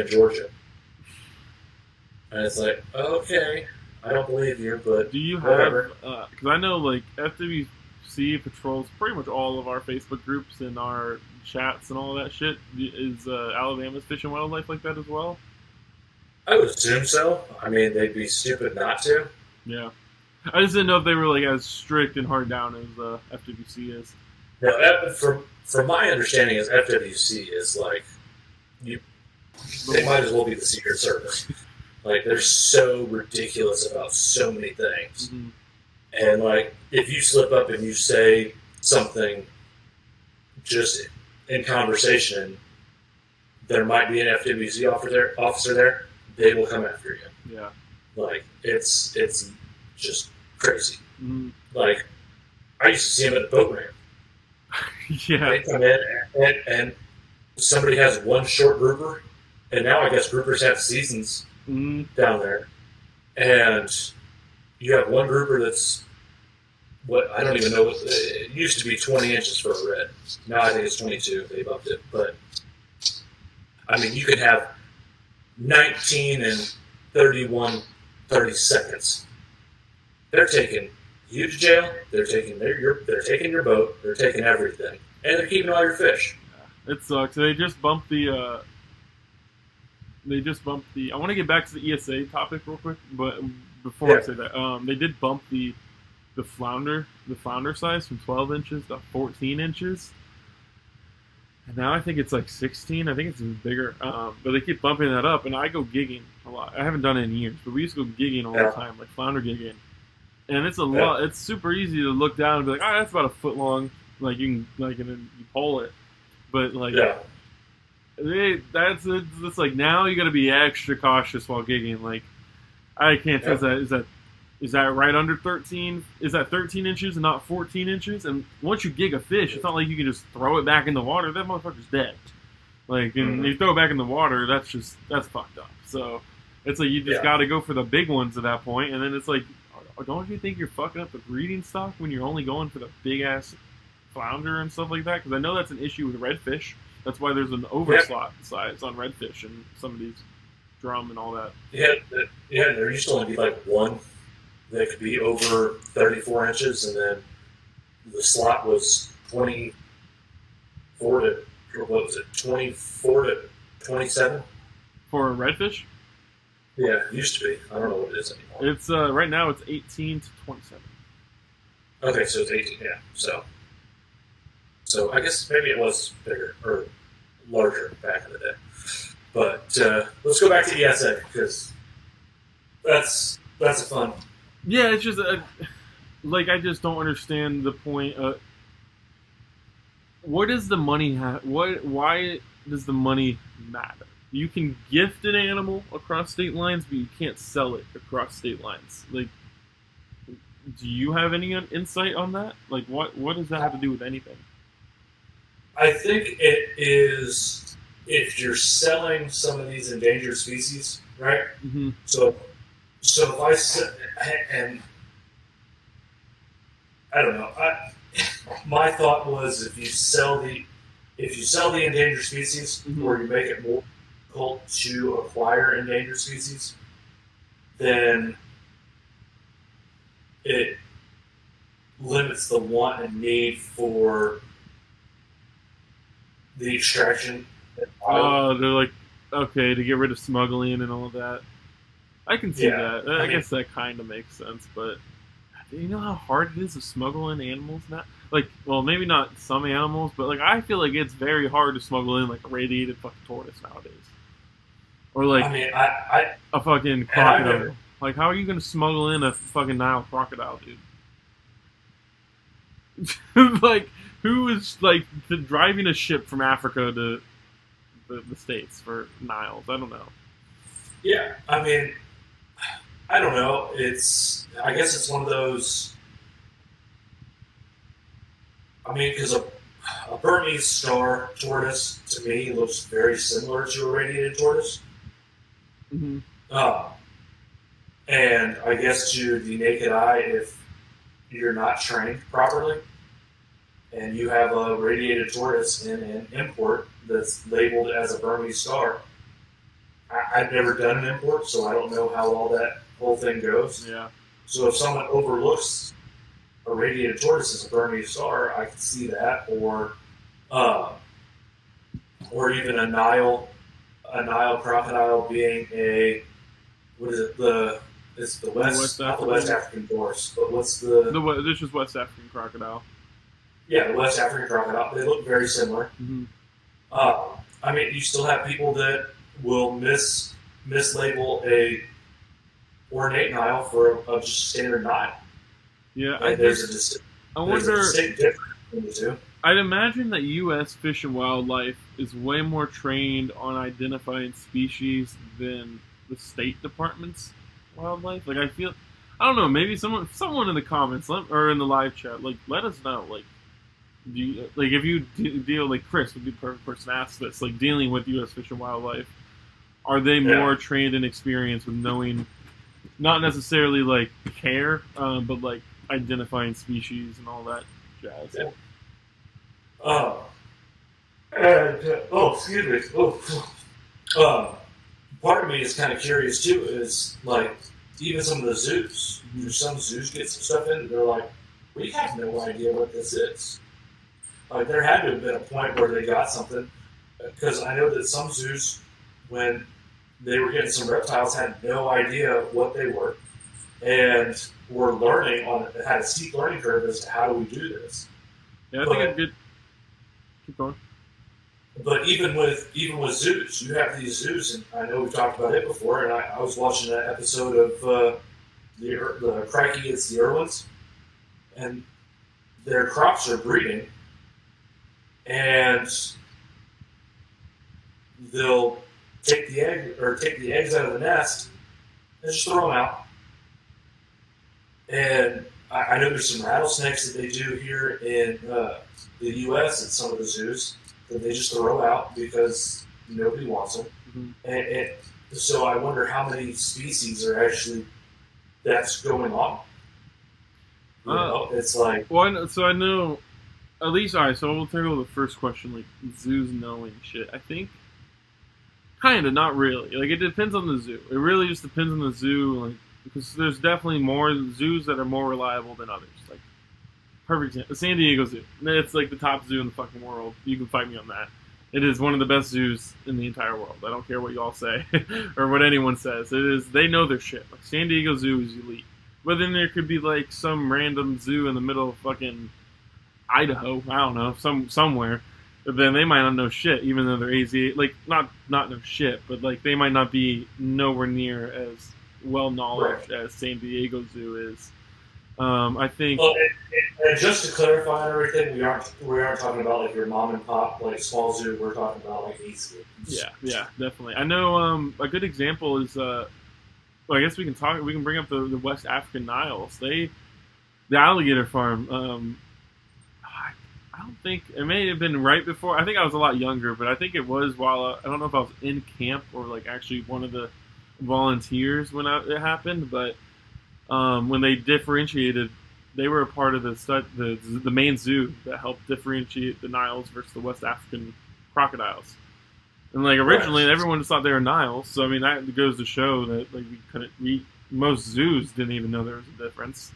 [SPEAKER 1] Georgia. And it's like, okay, I don't believe you, but
[SPEAKER 2] do you
[SPEAKER 1] whatever.
[SPEAKER 2] Have, because I know, like, FWC patrols pretty much all of our Facebook groups and our chats and all of that shit. Is Alabama's Fish and Wildlife like that as well?
[SPEAKER 1] I would assume so. I mean, they'd be stupid not to.
[SPEAKER 2] Yeah. I just didn't know if they were, like, as strict and hard down as FWC is.
[SPEAKER 1] No, from my understanding, is FWC is like, they might as well be the Secret Service. Like, they're so ridiculous about so many things. Mm-hmm. And, like, if you slip up and you say something just in conversation there might be an FWC officer there. They will come after you.
[SPEAKER 2] Yeah.
[SPEAKER 1] Like it's just crazy.
[SPEAKER 2] Mm.
[SPEAKER 1] Like I used to see them at the boat ramp.
[SPEAKER 2] Yeah.
[SPEAKER 1] They come in and somebody has one short grouper, and now I guess groupers have seasons down there, and you have one grouper that's what I don't even know. It used to be 20 inches for a red. Now I think it's 22. They bumped it, but I mean you could have 19 and 31 30 seconds. They're taking you to jail. They're taking they're taking your boat. They're taking everything, and they're keeping all your fish.
[SPEAKER 2] Yeah, it sucks. They just bumped the. I want to get back to the ESA topic real quick, but before I say that, they did bump the flounder size from 12 inches to 14 inches. And now I think it's like 16. I think it's even bigger. But they keep bumping that up, and I go gigging a lot. I haven't done it in years, but we used to go gigging all the time, like flounder gigging. And it's a lot. It's super easy to look down and be like, that's about a foot long. Like you can and then you pull it, but like it's like now you got to be extra cautious while gigging. Like I can't tell is that right under 13? Is that 13 inches and not 14 inches? And once you gig a fish, it's not like you can just throw it back in the water. That motherfucker's dead. Like, and you throw it back in the water, that's fucked up. So it's like you just got to go for the big ones at that point. And then it's like, don't you think you're fucking up the breeding stock when you're only going for the big ass flounder and stuff like that? Because I know that's an issue with redfish. That's why there's an overslot size on redfish and some of these drum and all that.
[SPEAKER 1] Yeah, there used to only be like one that could be over 34 inches, and then the slot was 24 to 27
[SPEAKER 2] for a redfish.
[SPEAKER 1] Yeah, it used to be. I don't know what it is anymore.
[SPEAKER 2] It's right now it's 18 to 27.
[SPEAKER 1] Okay, so it's 18. Yeah, so I guess maybe it was bigger or larger back in the day. But let's go back to ESA because that's a fun.
[SPEAKER 2] Yeah, it's just like I just don't understand the point. What does the money have? Why does the money matter? You can gift an animal across state lines, but you can't sell it across state lines. Like, do you have any insight on that? Like, what does that have to do with anything?
[SPEAKER 1] I think it is if you're selling some of these endangered species, right?
[SPEAKER 2] Mm-hmm.
[SPEAKER 1] So if and I don't know. My thought was if you sell the endangered species, or you make it more difficult to acquire endangered species, then it limits the want and need for the extraction.
[SPEAKER 2] Oh, they're like, okay, to get rid of smuggling and all of that. I can see that. I guess that kind of makes sense, but do you know how hard it is to smuggle in animals now? Like, well, maybe not some animals, but like I feel like it's very hard to smuggle in like a radiated fucking tortoise nowadays, or like a fucking crocodile. Like, how are you gonna smuggle in a fucking Nile crocodile, dude? Like, who is like driving a ship from Africa to the States for Niles? I don't know.
[SPEAKER 1] Yeah, I mean, I don't know. I guess it's one of those. I mean, because a Burmese star tortoise to me looks very similar to a radiated tortoise.
[SPEAKER 2] Mm-hmm.
[SPEAKER 1] And I guess to the naked eye, if you're not trained properly, and you have a radiated tortoise in an import that's labeled as a Burmese star, I've never done an import, so I don't know how all that whole thing goes.
[SPEAKER 2] Yeah.
[SPEAKER 1] So if someone overlooks a radiated tortoise as a Burmese star, I can see that, or even a Nile crocodile being a it's the West African horse, but what's
[SPEAKER 2] this is West African crocodile.
[SPEAKER 1] Yeah, the West African crocodile. They look very similar.
[SPEAKER 2] Mm-hmm.
[SPEAKER 1] I mean, you still have people that will mislabel a ornate Nile for a just standard Nile.
[SPEAKER 2] Yeah,
[SPEAKER 1] and there's a distinct difference. in the zoo.
[SPEAKER 2] I'd imagine that U.S. Fish and Wildlife is way more trained on identifying species than the State Department's wildlife. Like, I don't know, maybe someone in the comments or in the live chat, like, let us know. Like, if you deal, like, Chris would be the perfect person to ask this, like, dealing with U.S. Fish and Wildlife, are they more trained and experienced with knowing, not necessarily, like, care, but, like, identifying species and all that jazz?
[SPEAKER 1] Yeah. Excuse me. Part of me is kind of curious too. Is like even some of the zoos. Some zoos get some stuff in. They're like, we have no idea what this is. Like there had to have been a point where they got something, because I know that some zoos, when they were getting some reptiles, had no idea what they were, and were learning had a steep learning curve as to how do we do this.
[SPEAKER 2] Yeah, I think it's good. Keep going.
[SPEAKER 1] But even with zoos, you have these zoos, and I know we've talked about it before. And I was watching that episode of the Crikey, It's the Irwins, and their crops are breeding, and they'll take the eggs out of the nest and just throw them out. And I know there's some rattlesnakes that they do here in the U.S. at some of the zoos that they just throw out because nobody wants them. Mm-hmm. And so I wonder how many species are actually that's going on. You know, it's like...
[SPEAKER 2] Well, I know... At least, alright, so we'll tackle the first question, like, zoos knowing shit. I think... Kinda, not really. Like, it depends on the zoo. It really just depends on the zoo, like, because there's definitely more zoos that are more reliable than others. Like, perfect example, the San Diego Zoo. It's like the top zoo in the fucking world. You can fight me on that. It is one of the best zoos in the entire world. I don't care what you all say or what anyone says. It is. They know their shit. Like San Diego Zoo is elite. But then there could be like some random zoo in the middle of fucking Idaho. I don't know, somewhere. But then they might not know shit, even though they're AZ. Like not know shit, but like they might not be nowhere near as well knowledge as San Diego Zoo is. I think.
[SPEAKER 1] Well, and just to clarify everything, we aren't talking about like your mom and pop like small zoo. We're talking about like AZ.
[SPEAKER 2] Yeah, definitely. I know a good example is. Well, I guess we can bring up the West African Niles. The alligator farm. I don't think it may have been right before. I think I was a lot younger, but I think it was while I don't know if I was in camp or like actually one of the volunteers when it happened, but. When they differentiated, they were a part of the main zoo that helped differentiate the Niles versus the West African crocodiles. And like originally, everyone just thought they were Niles. So I mean, that goes to show that like most zoos didn't even know there was a difference.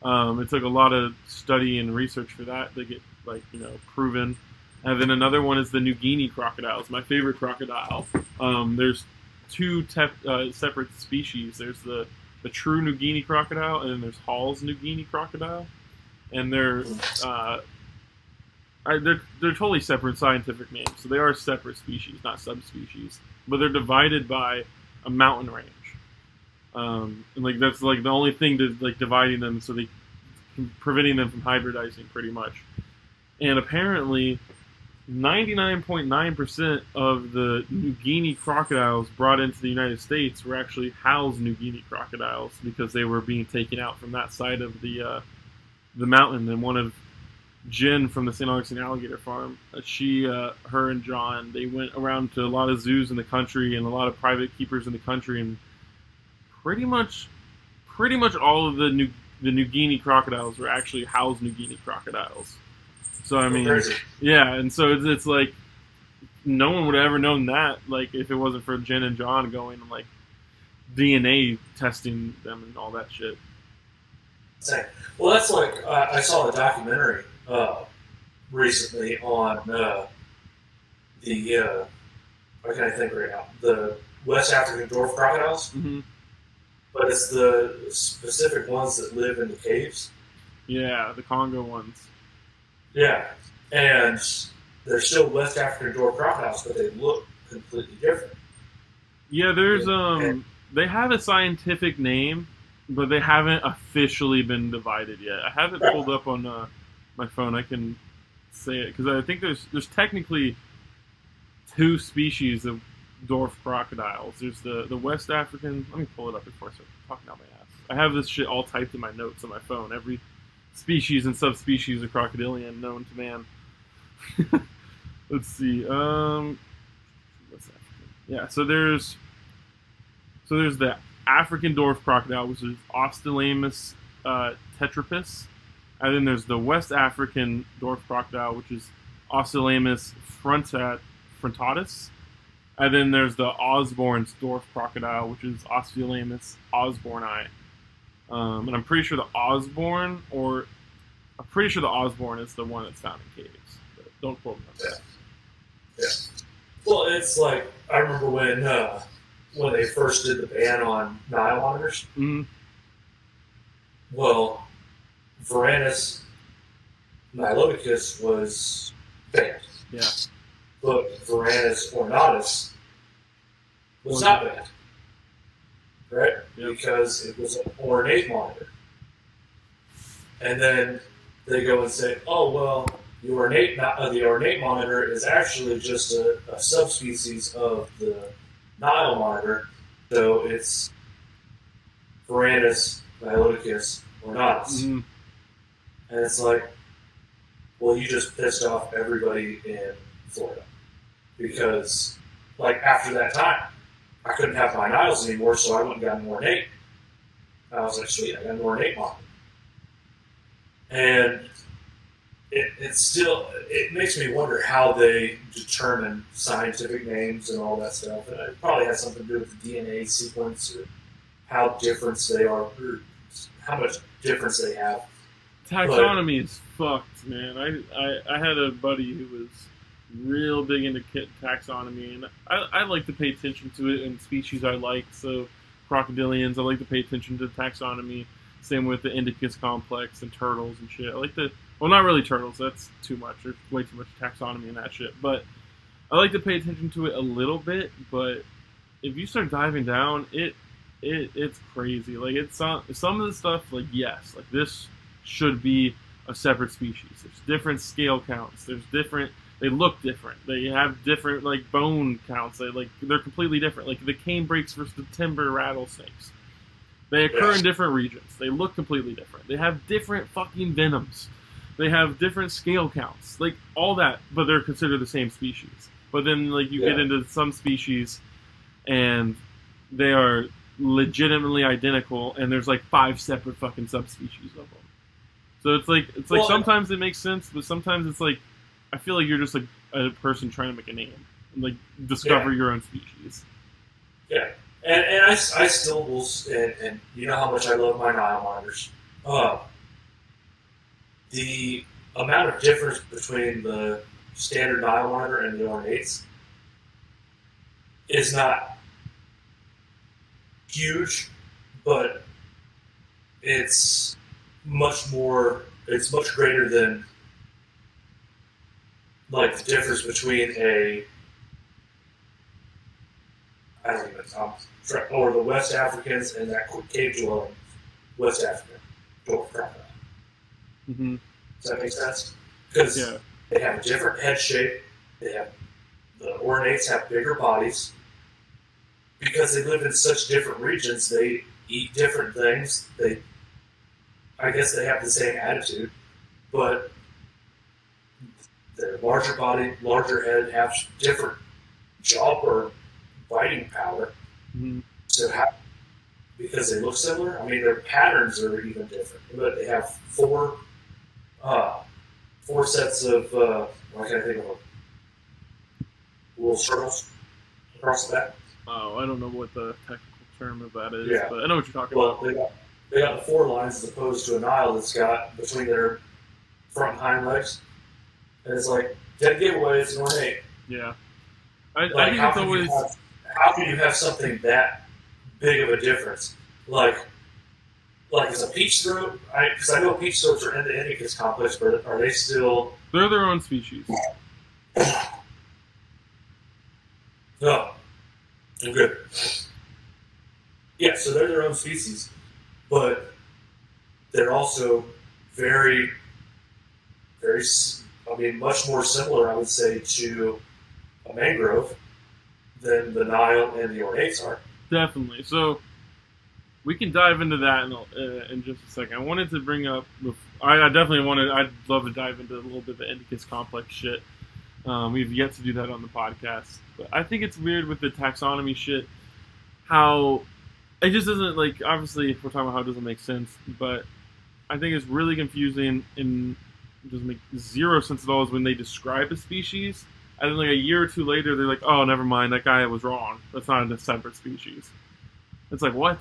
[SPEAKER 2] It took a lot of study and research for that to get proven. And then another one is the New Guinea crocodiles. My favorite crocodile. There's two separate species. There's the true New Guinea crocodile, and then there's Hall's New Guinea crocodile, and they're totally separate scientific names. So they are separate species, not subspecies, but they're divided by a mountain range, and like that's like the only thing to like dividing them, so they preventing them from hybridizing pretty much. And apparently, 99.9% of the New Guinea crocodiles brought into the United States were actually Hall's New Guinea crocodiles because they were being taken out from that side of the mountain. And one of Jen from the St. Augustine Alligator Farm, her and John, they went around to a lot of zoos in the country and a lot of private keepers in the country, and pretty much all of the New Guinea crocodiles were actually Hall's New Guinea crocodiles. So I mean, yeah, and so it's like no one would have ever known that, like if it wasn't for Jen and John going and like DNA testing them and all that shit.
[SPEAKER 1] Well, that's like I saw a documentary recently on the what can I think right now? The West African dwarf crocodiles, but it's the specific ones that live in the caves.
[SPEAKER 2] Yeah, the Congo ones.
[SPEAKER 1] Yeah, and they're still West African dwarf crocodiles, but they look completely different.
[SPEAKER 2] Yeah, there's they have a scientific name, but they haven't officially been divided yet. I have it pulled up on my phone. I can say it because I think there's technically two species of dwarf crocodiles. There's the West African. Let me pull it up before I start talking out my ass. I have this shit all typed in my notes on my phone. Every species and subspecies of crocodilian known to man. Let's see. West African. Yeah. So there's the African dwarf crocodile, which is Ostolamus tetrapus, and then there's the West African dwarf crocodile, which is Ostolamus frontatus, and then there's the Osborn's dwarf crocodile, which is Ostolamus osborni. And I'm pretty sure the Osborn is the one that's found in caves. But don't quote me on that.
[SPEAKER 1] Yeah. Well, it's like I remember when they first did the ban on Nile monitors.
[SPEAKER 2] Mm-hmm.
[SPEAKER 1] Well, Varanus niloticus was banned.
[SPEAKER 2] Yeah.
[SPEAKER 1] But Varanus ornatus was not banned. Right?
[SPEAKER 2] Yep.
[SPEAKER 1] Because it was an ornate monitor. And then they go and say, oh, well, the ornate monitor is actually just a subspecies of the Nile monitor, so it's Varanus niloticus ornatus.
[SPEAKER 2] Mm-hmm.
[SPEAKER 1] And it's like, well, you just pissed off everybody in Florida. Because, like, after that time, I couldn't have my Niles anymore, so I went and got an ornate. And I was like, sweet, I got an ornate monitor. And it makes me wonder how they determine scientific names and all that stuff. And it probably has something to do with the DNA sequence or how different they are, or how much difference they have.
[SPEAKER 2] Taxonomy is fucked, man. I had a buddy who was real big into taxonomy, and I like to pay attention to it in species I like. So crocodilians, I like to pay attention to taxonomy. Same with the Indicus complex and turtles and shit. I like to, well, not really turtles. That's too much. There's way too much taxonomy in that shit. But I like to pay attention to it a little bit. But if you start diving down, it's crazy. Like it's some of the stuff. Like yes, like this should be a separate species. There's different scale counts. There's different. They look different. They have different like bone counts. They're completely different. Like the canebrakes versus the timber rattlesnakes. They occur in different regions. They look completely different. They have different fucking venoms. They have different scale counts. Like, all that, but they're considered the same species. But then, like, you get into some species, and they are legitimately identical, and there's, like, 5 separate fucking subspecies of them. So it's like well, sometimes it makes sense, but sometimes it's like, I feel like you're just, like, a person trying to make a name. And, like, discover your own species.
[SPEAKER 1] Yeah. And I still will, and you know how much I love my Nile monitors. The amount of difference between the standard Nile monitor and the ornates is not huge, but it's much greater than like the difference between or the West Africans and that cave dwelling West African dwarf crocodile.
[SPEAKER 2] Mm-hmm.
[SPEAKER 1] Does that make sense? Because they have a different head shape. The ornates have bigger bodies. Because they live in such different regions, they eat different things. I guess they have the same attitude, but they're larger body, larger head, have different jaw or biting power.
[SPEAKER 2] Mm-hmm. So
[SPEAKER 1] because they look similar, I mean their patterns are even different. But they have four sets of what can I think of them? Little circles across the back.
[SPEAKER 2] Oh, I don't know what the technical term of that is, but I know what you're talking about.
[SPEAKER 1] They got the 4 lines as opposed to a Nile that's got between their front and hind legs. And it's like, dead giveaway, it's an ornate.
[SPEAKER 2] Yeah. I think it's always...
[SPEAKER 1] How can you have something that big of a difference? Like is a peach throat? Because I know peach throats are in the Indicus complex, but are they still...
[SPEAKER 2] They're their own species.
[SPEAKER 1] No. I'm good. Yeah, so they're their own species, but they're also very, very much more similar, I would say, to a mangrove than the Nile and the ornates are.
[SPEAKER 2] Definitely. So we can dive into that in just a second. I wanted to bring up. I definitely wanted. I'd love to dive into a little bit of the Indicus complex shit. We've yet to do that on the podcast, but I think it's weird with the taxonomy shit. How it just doesn't like. Obviously, we're talking about how it doesn't make sense, but I think it's really confusing and it doesn't make zero sense at all. Is when they describe a species, and then like a year or two later, they're like, "Oh, never mind. That guy was wrong. That's not a separate species." It's like what?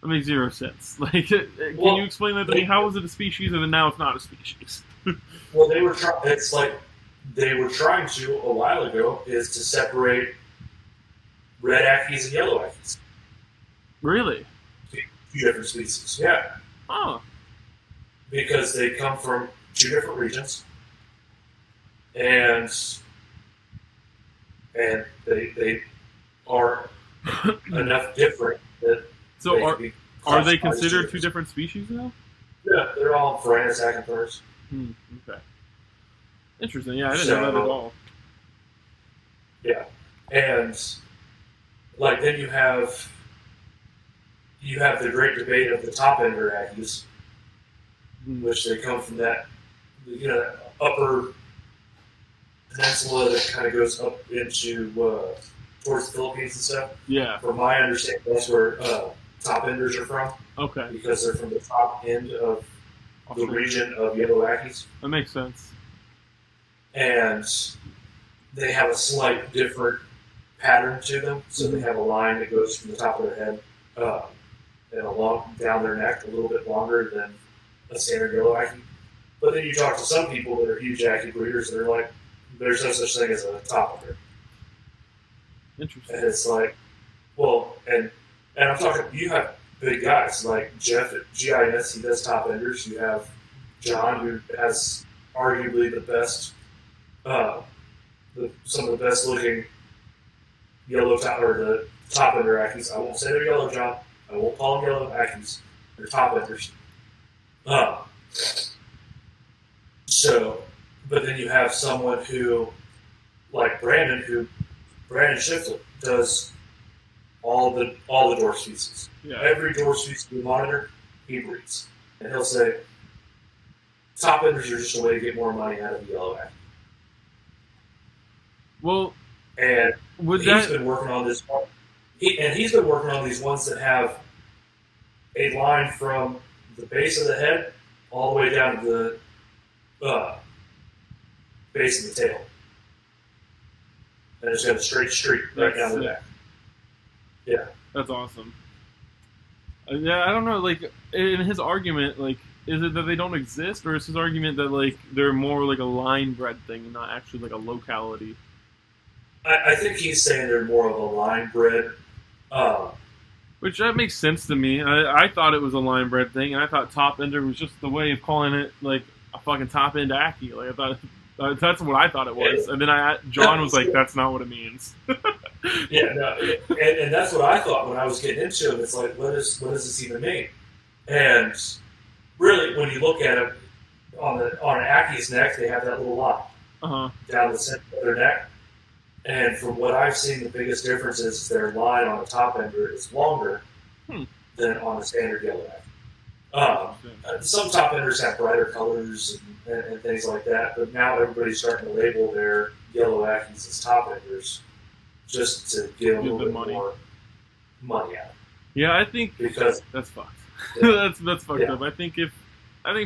[SPEAKER 2] That makes zero sense. Like, can you explain that to me? How is it a species, and then now it's not a species?
[SPEAKER 1] Well, they were trying. It's like they were trying to a while ago is to separate red ackies and yellow ackies.
[SPEAKER 2] Really?
[SPEAKER 1] Two different species. Yeah.
[SPEAKER 2] Oh.
[SPEAKER 1] Because they come from two different regions, and they are enough different that.
[SPEAKER 2] So are they considered two different species now?
[SPEAKER 1] Yeah, they're all Varanus acanthars.
[SPEAKER 2] Okay. Interesting. Yeah, I didn't know that at all.
[SPEAKER 1] Yeah, and like then you have the great debate of the top ender ackies, which they come from that upper peninsula that kind of goes up into towards the Philippines and stuff.
[SPEAKER 2] Yeah.
[SPEAKER 1] From my understanding, that's where top enders are from.
[SPEAKER 2] Okay.
[SPEAKER 1] Because they're from the top end of the region of yellow ackies.
[SPEAKER 2] That makes sense.
[SPEAKER 1] And they have a slight different pattern to them. So they have a line that goes from the top of their head and along down their neck, a little bit longer than a standard yellow ackie. But then you talk to some people that are huge ackie breeders, and they're like, there's no such thing as a top ender.
[SPEAKER 2] Interesting.
[SPEAKER 1] And it's like, well, and I'm talking, you have big guys like Jeff at GIS, he does top enders. You have John, who has arguably the best, some of the best looking yellow top, or the top ender ackies. I won't say they're yellow, John. I won't call them yellow ackies. They're top enders. So, but then you have someone who, like Brandon Shiflett does all the dwarf species.
[SPEAKER 2] Yeah.
[SPEAKER 1] Every dwarf species we monitor, he breeds. And he'll say, top enders are just a way to get more money out of the yellow ackie.
[SPEAKER 2] Well,
[SPEAKER 1] and he's been working on this. He's been working on these ones that have a line from the base of the head all the way down to the base of the tail. And it's got a straight streak right down the back. Yeah.
[SPEAKER 2] That's awesome. Yeah, I don't know, like, in his argument, like, is it that they don't exist, or is his argument that, like, they're more like a line-bred thing and not actually, like, a locality?
[SPEAKER 1] I think he's saying they're more of a line-bred.
[SPEAKER 2] Which, that makes sense to me. I thought it was a line-bred thing, and I thought top ender was just the way of calling it, like, a fucking top-end ackie. Like, I thought... that's what I thought it was, and then John was like, "That's not what it means."
[SPEAKER 1] Yeah, no, and that's what I thought when I was getting into it. It's like, what does this even mean? And really, when you look at it on an Aki's neck, they have that little line down the center of their neck. And from what I've seen, the biggest difference is their line on the top ender is longer than on a standard yellow ackie. Some top enders have brighter colors and things like that, but now everybody's starting to label their yellow ackies as top enders just to get a little bit more money out.
[SPEAKER 2] Yeah, I think
[SPEAKER 1] because
[SPEAKER 2] that's fucked. Yeah. that's fucked up. I think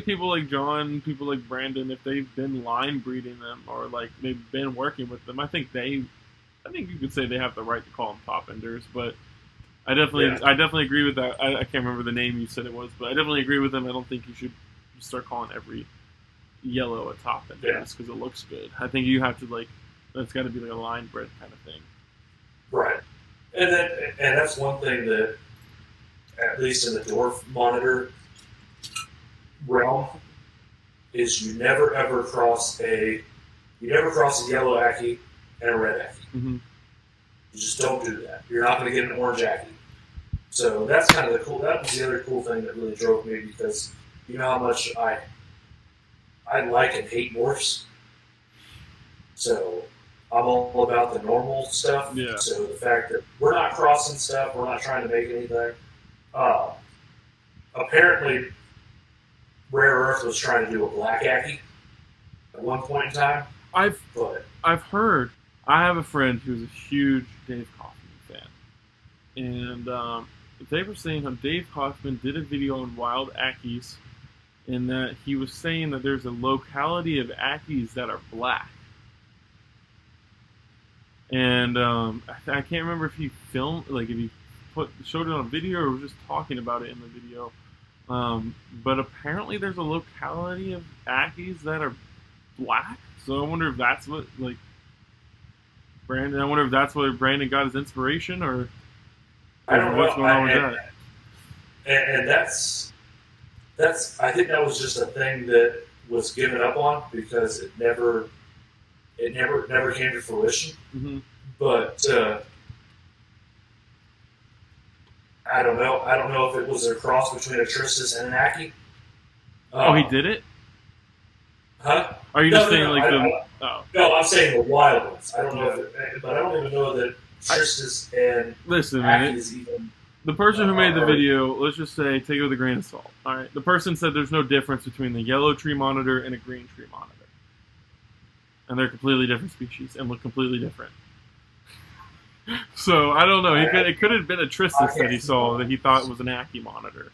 [SPEAKER 2] people like John, people like Brandon, if they've been line breeding them or like they've been working with them, I think you could say they have the right to call them top enders. But I definitely agree with that. I can't remember the name you said it was, but I definitely agree with them. I don't think you should start calling every yellow a top ender just because it looks good. I think you have to that's got to be like a line bred kind of thing.
[SPEAKER 1] Right, and that's one thing that, at least in the dwarf monitor realm, is you never ever cross a yellow ackie and a red ackie.
[SPEAKER 2] Mm-hmm.
[SPEAKER 1] You just don't do that. You're not going to get an orange ackie. So that's kind of that was the other cool thing that really drove me, because you know how much I like and hate morphs. So I'm all about the normal stuff.
[SPEAKER 2] Yeah.
[SPEAKER 1] So the fact that we're not crossing stuff, we're not trying to make anything. Uh, Apparently, Rare Earth was trying to do a black Aki at one point in time, but
[SPEAKER 2] I've heard. I have a friend who's a huge Dave Kaufman fan, and they were saying how Dave Kaufman did a video on wild Akis, and that he was saying that there's a locality of Akis that are black. And I can't remember if he filmed, like if he showed it on video or was just talking about it in the video. But apparently there's a locality of Akis that are black. So I wonder if that's what Brandon. I wonder if that's where Brandon got his inspiration, or
[SPEAKER 1] I don't know
[SPEAKER 2] what's going on with that.
[SPEAKER 1] And that's I think that was just a thing that was given up on because it never came to fruition.
[SPEAKER 2] Mm-hmm.
[SPEAKER 1] But I don't know. I don't know if it was a cross between a Tristis and an Aki.
[SPEAKER 2] Oh, he did it?
[SPEAKER 1] Huh?
[SPEAKER 2] Are you just saying like
[SPEAKER 1] No, I'm saying the wild ones. I don't know, but I don't even know that Tristis and
[SPEAKER 2] listen,
[SPEAKER 1] Aki is even.
[SPEAKER 2] The person who made the video, let's just say, take it with a grain of salt. All right, the person said there's no difference between the yellow tree monitor and a green tree monitor, and they're completely different species and look completely different. So I don't know. It could have been a Tristis that he saw that he thought was an Aki monitor,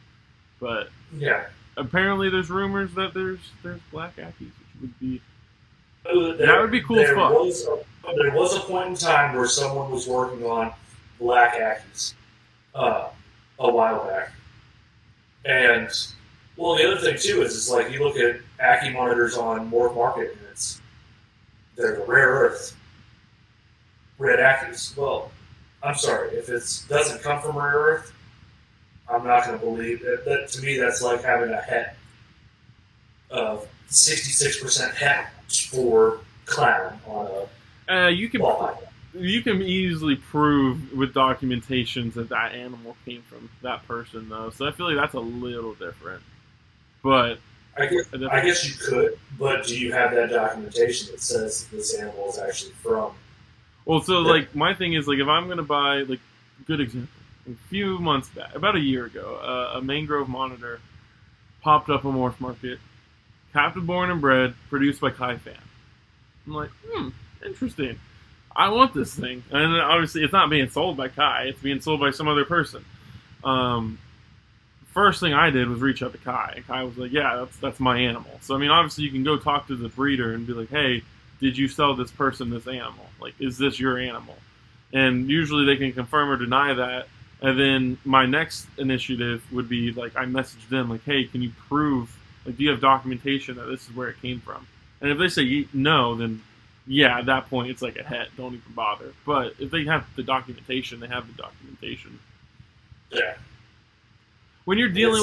[SPEAKER 2] but
[SPEAKER 1] yeah.
[SPEAKER 2] Apparently there's rumors that there's black Akis, which would be that would be cool as fuck.
[SPEAKER 1] There was a point in time where someone was working on black Akis. A while back. And, well, the other thing, too, is like you look at Aki monitors on Morph Market, and they're the rare earth red Akis. Well, I'm sorry, if it doesn't come from rare earth, I'm not going to believe it. That, to me, that's like having a het of 66% het for clown on a
[SPEAKER 2] You can easily prove with documentations that animal came from that person, though. So I feel like that's a little different. But
[SPEAKER 1] I guess you could, but do you have that documentation that says this animal is actually from?
[SPEAKER 2] Well, so like my thing is like if I'm gonna buy like good example, a few months back, about a year ago, a mangrove monitor popped up on Morph Market, captive born and bred, produced by Kai Fan. I'm like, interesting. I want this thing. And obviously it's not being sold by Kai, it's being sold by some other person. First thing I did was reach out to Kai, and Kai was like, yeah, that's my animal. So I mean obviously you can go talk to the breeder and be like, hey, did you sell this person this animal? Like, is this your animal? And usually they can confirm or deny that. And then my next initiative would be like I message them like, hey, can you prove, like, do you have documentation that this is where it came from? And if they say no, then yeah, at that point it's like a het. Don't even bother. But if they have the documentation, they have the documentation.
[SPEAKER 1] Yeah.
[SPEAKER 2] When you're dealing,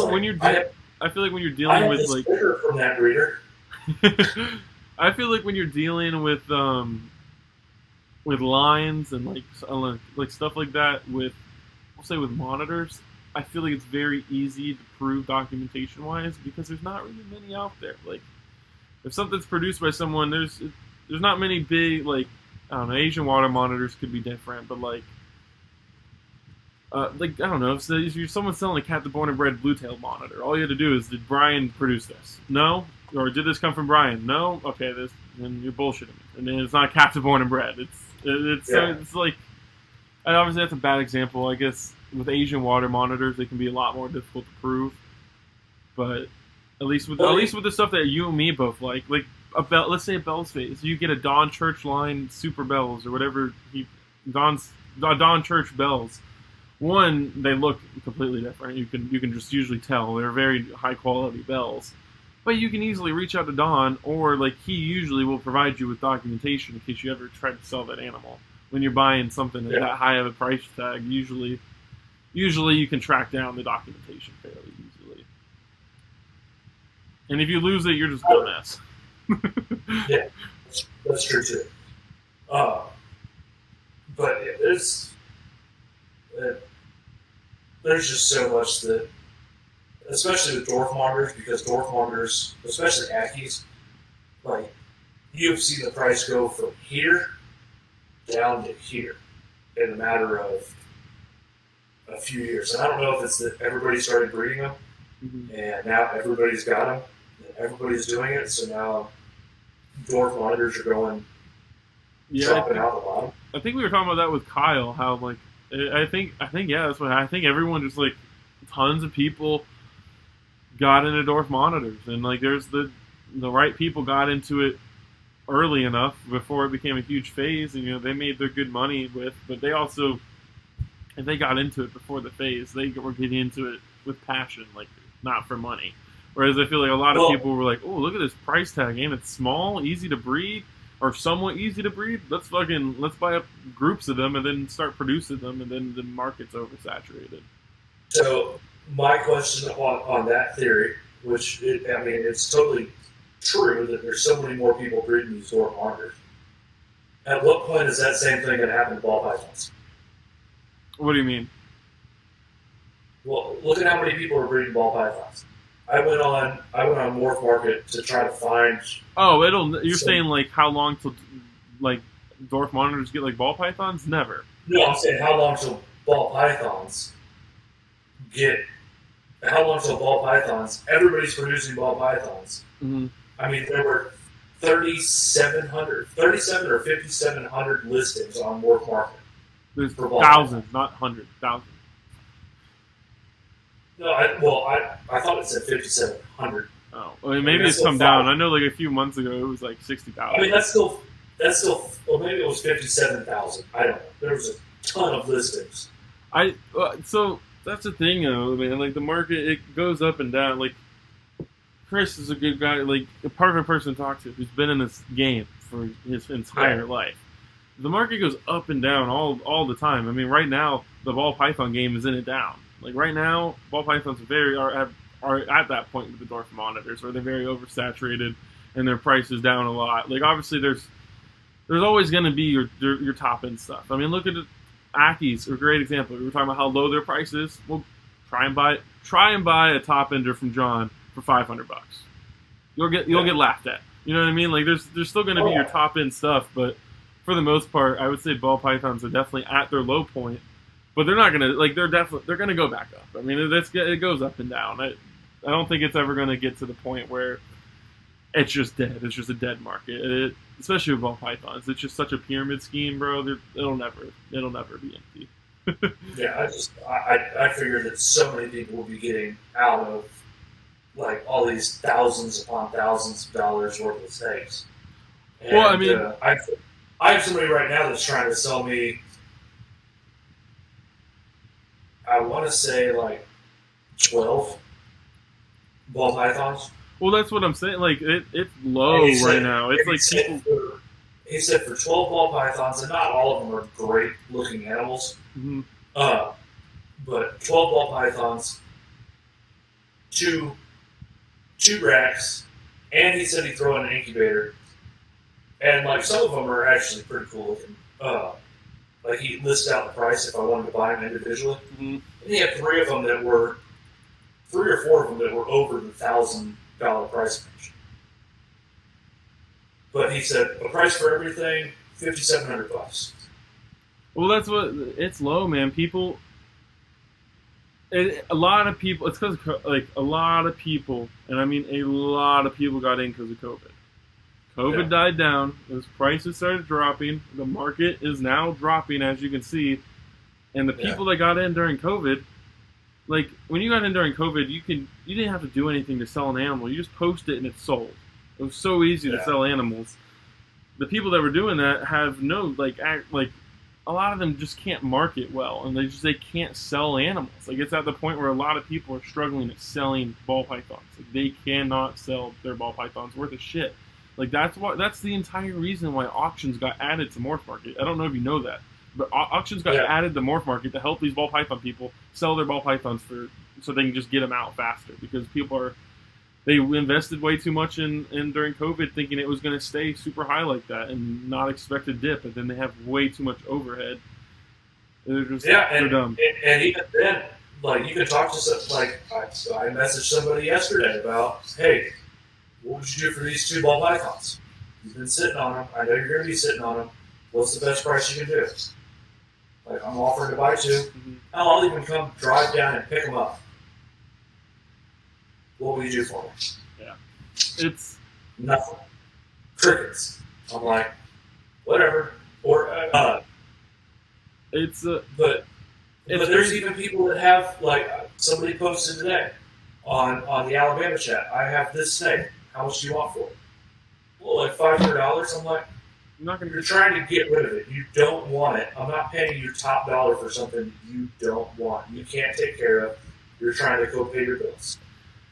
[SPEAKER 2] I feel like when you're dealing with like
[SPEAKER 1] from that breeder.
[SPEAKER 2] I feel like when you're dealing with lines and like stuff like that with, we'll say with monitors, I feel like it's very easy to prove documentation wise because there's not really many out there. Like if something's produced by someone, there's not many big, like, I don't know, Asian water monitors could be different, but like I don't know, if you're someone selling a captive born and bred blue-tailed monitor, all you have to do is, did Brian produce this? No? Or did this come from Brian? No? Okay, then you're bullshitting me. And then it's not captive born and bred. It's like, and obviously that's a bad example. I guess with Asian water monitors, they can be a lot more difficult to prove. But at least with the stuff that you and me both like let's say a Bell's face, you get a Don Church line Super Bells or whatever Don Church Bells. One, they look completely different. You can just usually tell they're very high quality bells, but you can easily reach out to Don, or like he usually will provide you with documentation in case you ever try to sell that animal. When you're buying something at that high of a price tag, usually you can track down the documentation fairly easily. And if you lose it, you're just a dumbass.
[SPEAKER 1] Yeah, that's true too. But there's just so much that, especially with dwarf monitors, because dwarf monitors, especially Akis, like you've seen the price go from here down to here in a matter of a few years. And I don't know if it's that everybody started breeding them, and now everybody's got them, and everybody's doing it. So now dwarf monitors are going dropping out the bottom.
[SPEAKER 2] I think we were talking about that with Kyle. How like I think yeah, that's what I think. Everyone just like tons of people got into dwarf monitors, and like there's the right people got into it early enough before it became a huge phase, and you know they made their good money with. But they also, if they got into it before the phase, they were getting into it with passion, like not for money. Whereas I feel like a lot of people were like, "Oh, look at this price tag, and it's small, easy to breed, or somewhat easy to breed. Let's buy up groups of them and then start producing them, and then the market's oversaturated."
[SPEAKER 1] So my question on that theory, which it's totally true that there's so many more people breeding these dwarf monitors. At what point is that same thing going to happen to ball pythons?
[SPEAKER 2] What do you mean?
[SPEAKER 1] Well, look at how many people are breeding ball pythons. I went on Morph Market to try to find.
[SPEAKER 2] Oh, you're saying like how long till like dwarf monitors get like ball pythons? Never.
[SPEAKER 1] No, I'm saying how long till ball pythons get. How long till ball pythons? Everybody's producing ball pythons.
[SPEAKER 2] Mm-hmm.
[SPEAKER 1] I mean, there were 37 or 5,700 listings on Morph Market.
[SPEAKER 2] There's thousands, not hundreds, thousands.
[SPEAKER 1] No, I thought it said 5,700.
[SPEAKER 2] Oh, well, maybe it's come down. I know, like a few months ago, it was like 60,000.
[SPEAKER 1] I mean, that's still. Well, maybe it was 57,000. I don't know. There was a ton of listings.
[SPEAKER 2] So that's the thing, though, man. Like the market, it goes up and down. Like Chris is a good guy, like a perfect person to talk to, who's been in this game for his entire life. The market goes up and down all the time. I mean, right now the ball python game is in it down. Like right now, ball pythons are at that point with the dwarf monitors where they're very oversaturated and their price is down a lot. Like obviously there's always going to be your top end stuff. I mean, look at Aki's a great example. We were talking about how low their price is. Well, try and buy a top ender from John for $500. You'll get laughed at. You know what I mean? Like there's still going to be your top end stuff, but for the most part, I would say ball pythons are definitely at their low point. But they're not gonna they're gonna go back up. I mean, it goes up and down. I don't think it's ever gonna get to the point where it's just dead. It's just a dead market. Especially with ball pythons, it's just such a pyramid scheme, bro. It'll never be empty.
[SPEAKER 1] Yeah, I figured that so many people will be getting out of like all these thousands upon thousands of dollars worth of snakes. And,
[SPEAKER 2] well, I mean,
[SPEAKER 1] I have somebody right now that's trying to sell me. I want to say like 12 ball pythons.
[SPEAKER 2] Well, that's what I'm saying. Like it's low right now. It's like people.
[SPEAKER 1] He said for 12 ball pythons, and not all of them are great looking animals.
[SPEAKER 2] Mm-hmm.
[SPEAKER 1] But 12 ball pythons, two racks, and he said he'd throw in an incubator. And like some of them are actually pretty cool looking. Like he listed out the price if I wanted to buy them individually.
[SPEAKER 2] Mm-hmm.
[SPEAKER 1] And he had three or four of them that were over the $1,000 price range. But he said a price for everything, $5,700.
[SPEAKER 2] Well, that's what it's low, man. People, a lot of people. It's because like a lot of people, and I mean a lot of people got in because of COVID. COVID died down. As prices started dropping, the market is now dropping, as you can see. And the people that got in during COVID, like when you got in during COVID, you didn't have to do anything to sell an animal. You just post it and it's sold. It was so easy to sell animals. The people that were doing that have a lot of them just can't market well, and they can't sell animals. Like it's at the point where a lot of people are struggling at selling ball pythons. Like they cannot sell their ball pythons worth of shit. Like that's the entire reason why auctions got added to Morph Market. I don't know if you know that, but auctions got added to Morph Market to help these ball python people sell their ball pythons so they can just get them out faster, because they invested way too much in during COVID, thinking it was going to stay super high like that and not expect a dip, and then they have way too much overhead. They're just they're dumb.
[SPEAKER 1] And even then, like you can talk to some, like I messaged somebody yesterday about, hey, what would you do for these two ball pythons? You've been sitting on them. I know you're going to be sitting on them. What's the best price you can do? Like, I'm offering to buy 2.
[SPEAKER 2] Mm-hmm.
[SPEAKER 1] I'll even come drive down and pick them up. What will you do for me?
[SPEAKER 2] Yeah. It's
[SPEAKER 1] nothing. Crickets. I'm like, whatever. Or, but there's even people that have, like, somebody posted today on the Alabama chat, I have this snake. How much do you want for it? Well, like $500. I'm like, you're trying to get rid of it. You don't want it. I'm not paying you top dollar for something you don't want. You can't take care of. You're trying to go pay your bills.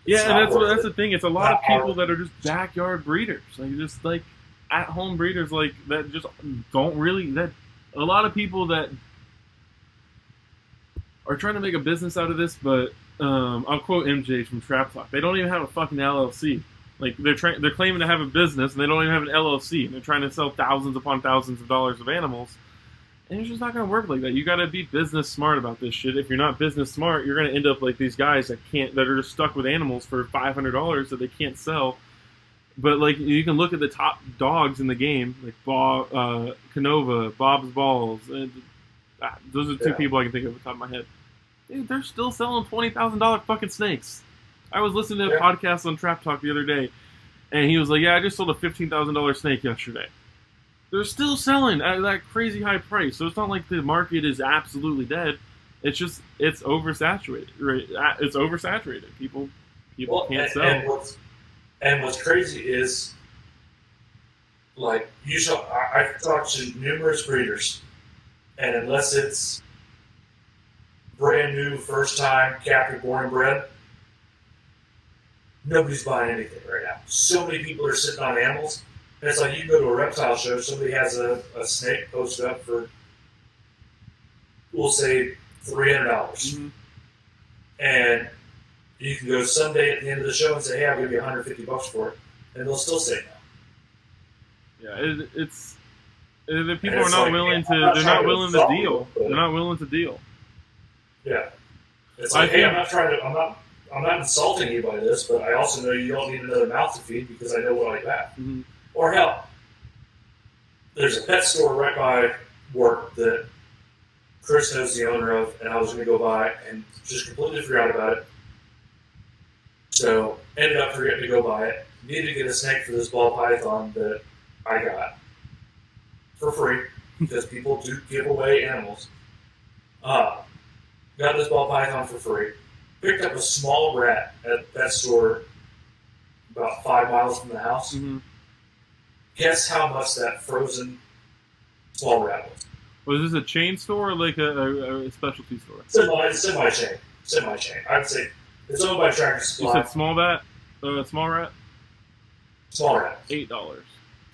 [SPEAKER 2] Yeah, and that's the thing. It's a lot of people that are just backyard breeders, like just like at-home breeders, like that just don't really. That a lot of people that are trying to make a business out of this, but I'll quote MJ from Trap Talk. They don't even have a fucking LLC. Like they're claiming to have a business, and they don't even have an LLC, and they're trying to sell thousands upon thousands of dollars of animals. And it's just not going to work like that. You got to be business smart about this shit. If you're not business smart, you're going to end up like these guys that are just stuck with animals for $500 that they can't sell. But like you can look at the top dogs in the game, like Canova, Bob's Balls. And, those are 2 people I can think of off the top of my head. Dude, they're still selling $20,000 fucking snakes. I was listening to a podcast on Trap Talk the other day, and he was like, "Yeah, I just sold a $15,000 snake yesterday." They're still selling at that crazy high price. So it's not like the market is absolutely dead. It's just it's oversaturated. Right? It's oversaturated. People can't sell.
[SPEAKER 1] And what's crazy is, like, I've talked to numerous breeders, and unless it's brand new, first time, captive born and bred, nobody's buying anything right now. So many people are sitting on animals. And it's like you go to a reptile show, somebody has a snake posted up for, we'll say, $300. Mm-hmm. And you can go someday at the end of the show and say, hey, I'll give you $150 for it. And they'll still say no.
[SPEAKER 2] Yeah, it's the people are not willing to. They're not willing to deal. They're not willing to deal.
[SPEAKER 1] Yeah, it's like, hey, I'm not insulting you by this, but I also know you don't need another mouth to feed because I know what I got. Mm-hmm. Or hell, there's a pet store right by work that Chris knows the owner of, and I was going to go by and just completely forgot about it. So ended up forgetting to go buy it. Needed to get a snake for this ball python that I got for free because people do give away animals. Got this ball python for free. Picked up a small rat at that store about 5 miles from the house. Mm-hmm. Guess how much that frozen small rat was?
[SPEAKER 2] Was this a chain store or like a specialty store?
[SPEAKER 1] Semi-chain. I'd say it's owned by Tractor Supply.
[SPEAKER 2] You said small rat? Small rat?
[SPEAKER 1] Small rat.
[SPEAKER 2] $8.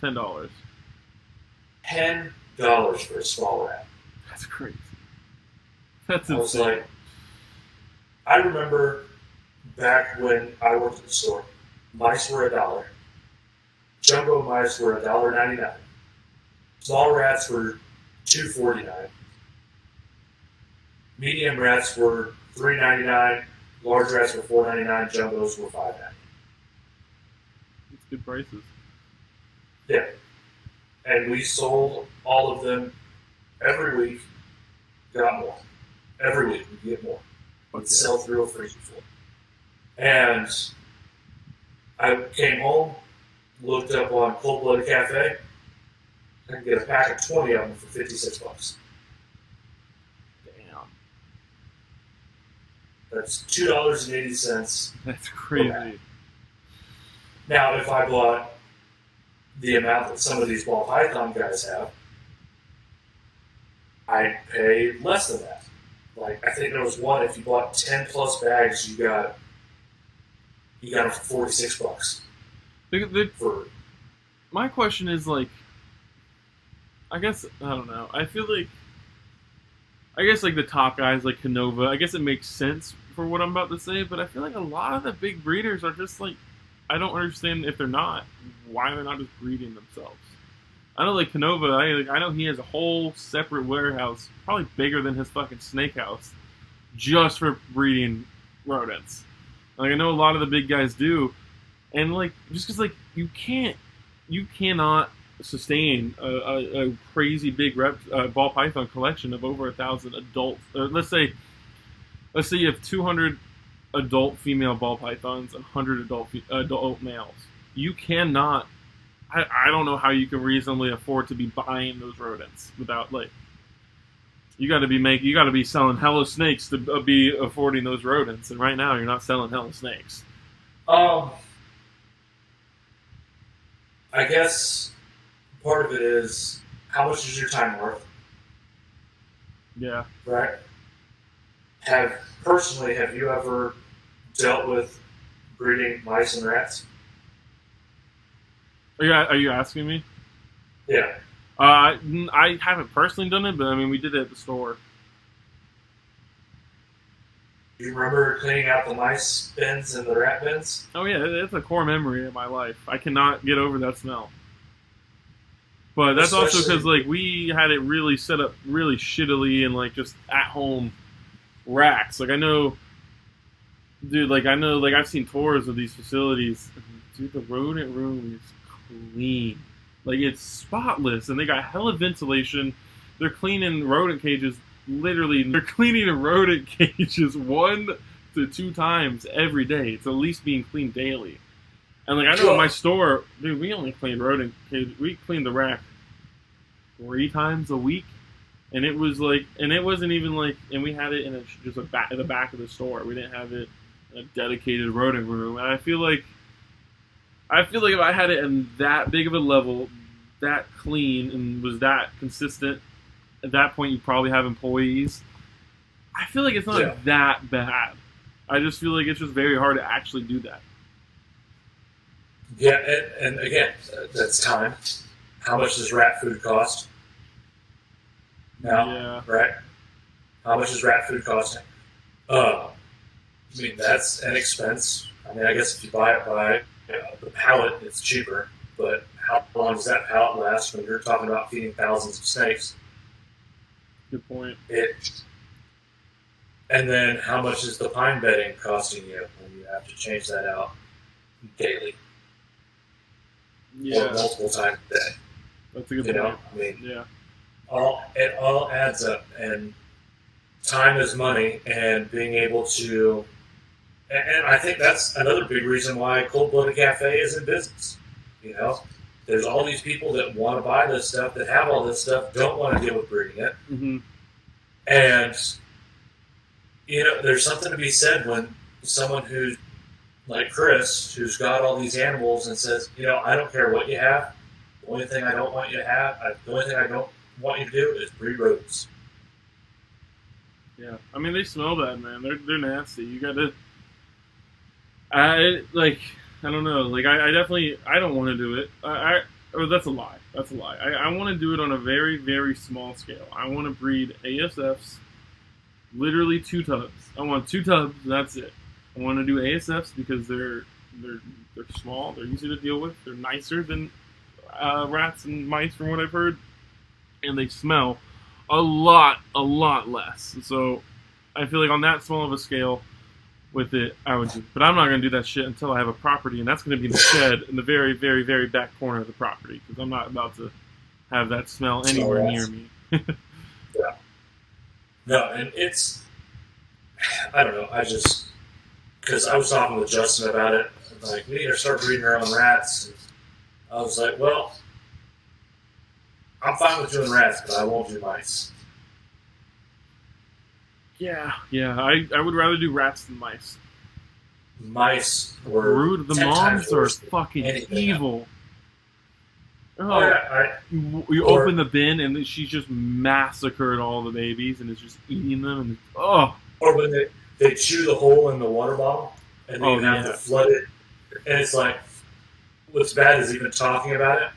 [SPEAKER 2] $10.
[SPEAKER 1] $10 for a small rat.
[SPEAKER 2] That's crazy. That's insane.
[SPEAKER 1] I was like, I remember back when I worked at the store, mice were $1. Jumbo mice were $1.99. Small rats were $2.49. Medium rats were $3.99. Large rats were $4.99. Jumbos were $5.99.
[SPEAKER 2] It's good prices.
[SPEAKER 1] Yeah, and we sold all of them every week. Got more. Every week we get more. We'd sell through a freezer full. And I came home, looked up on Cold Blooded Cafe. I can get a pack of 20 of them for $56.
[SPEAKER 2] Damn.
[SPEAKER 1] That's $2.80.
[SPEAKER 2] That's crazy.
[SPEAKER 1] Now, if I bought the amount that some of these ball python guys have, I'd pay less than that. Like, I think there was one, if you bought 10 plus bags, you got them for $46.
[SPEAKER 2] My question is, like, I guess, I don't know. I guess, like, the top guys, like Canova, I guess it makes sense for what I'm about to say, but I feel like a lot of the big breeders are just, like, I don't understand if they're not, why they're not just breeding themselves. I know, like, Canova, I know he has a whole separate warehouse, probably bigger than his fucking snake house, just for breeding rodents. Like, I know a lot of the big guys do, and, like, just because, like, you can't you cannot sustain a crazy big ball python collection of over 1,000 adults. Let's say you have 200 adult female ball pythons and 100 adult males. You cannot. I don't know how you can reasonably afford to be buying those rodents without like. You got to be selling hella snakes to be affording those rodents, and right now you're not selling hella snakes.
[SPEAKER 1] I guess part of it is how much is your time worth?
[SPEAKER 2] Yeah.
[SPEAKER 1] Right. Have you ever dealt with breeding mice and rats?
[SPEAKER 2] Are you asking me?
[SPEAKER 1] Yeah.
[SPEAKER 2] I haven't personally done it, but I mean, we did it at the store.
[SPEAKER 1] Do you remember cleaning out the mice bins and the rat bins?
[SPEAKER 2] Oh yeah, it's a core memory of my life. I cannot get over that smell. But that's also because like we had it really set up really shittily and like just at home racks. Like I know, I've seen tours of these facilities. Dude, the rodent room is clean. Like it's spotless, and they got hella ventilation. They're cleaning rodent cages. Literally, they're cleaning rodent cages 1 to 2 times every day. It's at least being cleaned daily. And like I know at my store, dude, we only cleaned rodent cages. We cleaned the rack 3 times a week, and it was like, and it wasn't even like, and we had it in the back of the store. We didn't have it in a dedicated rodent room. And I feel like if I had it in that big of a level, that clean, and was that consistent, at that point you probably have employees. I feel like it's not that bad. I just feel like it's just very hard to actually do that.
[SPEAKER 1] Yeah, and again, that's time. How much does rat food cost? Now, right? How much is rat food costing? I mean, that's an expense. I mean, I guess if you buy it by the pallet, it's cheaper. But how long does that pallet last when you're talking about feeding thousands of snakes?
[SPEAKER 2] Good point.
[SPEAKER 1] And then how much is the pine bedding costing you when you have to change that out daily?
[SPEAKER 2] Yeah.
[SPEAKER 1] Or multiple times a day.
[SPEAKER 2] That's a good point.
[SPEAKER 1] I mean,
[SPEAKER 2] yeah.
[SPEAKER 1] It all adds up, and time is money, and being able to, and I think that's another big reason why Cold Blooded Cafe is in business. There's all these people that want to buy this stuff, that have all this stuff, don't want to deal with breeding it, and there's something to be said when someone who's like Chris, who's got all these animals, and says, I don't care what you have. The only thing I don't want you to have, the only thing I don't want you to do is breed rodents.
[SPEAKER 2] Yeah, I mean they smell bad, man. They're nasty. You gotta, I don't know. Like I definitely don't want to do it. That's a lie. That's a lie. I want to do it on a very very small scale. I want to breed ASFs, literally 2 tubs. I want 2 tubs. That's it. I want to do ASFs because they're small. They're easy to deal with. They're nicer than rats and mice, from what I've heard, and they smell a lot less. So I feel like on that small of a scale with it, I would do. But I'm not going to do that shit until I have a property, and that's going to be in the shed in the very, very, very back corner of the property, because I'm not about to have that smell anywhere near me.
[SPEAKER 1] Yeah. No, and it's, I don't know, because I was talking with Justin about it, like, we need to start breeding our own rats. And I was like, well, I'm fine with doing rats, but I won't do mice.
[SPEAKER 2] Yeah, I would rather do rats than mice.
[SPEAKER 1] Mice were
[SPEAKER 2] brood. The moms are fucking evil. You open the bin and she's just massacred all the babies and is just eating them. And
[SPEAKER 1] or when they chew the hole in the water bottle and then you have to flood it. And it's like, what's bad is even talking about it,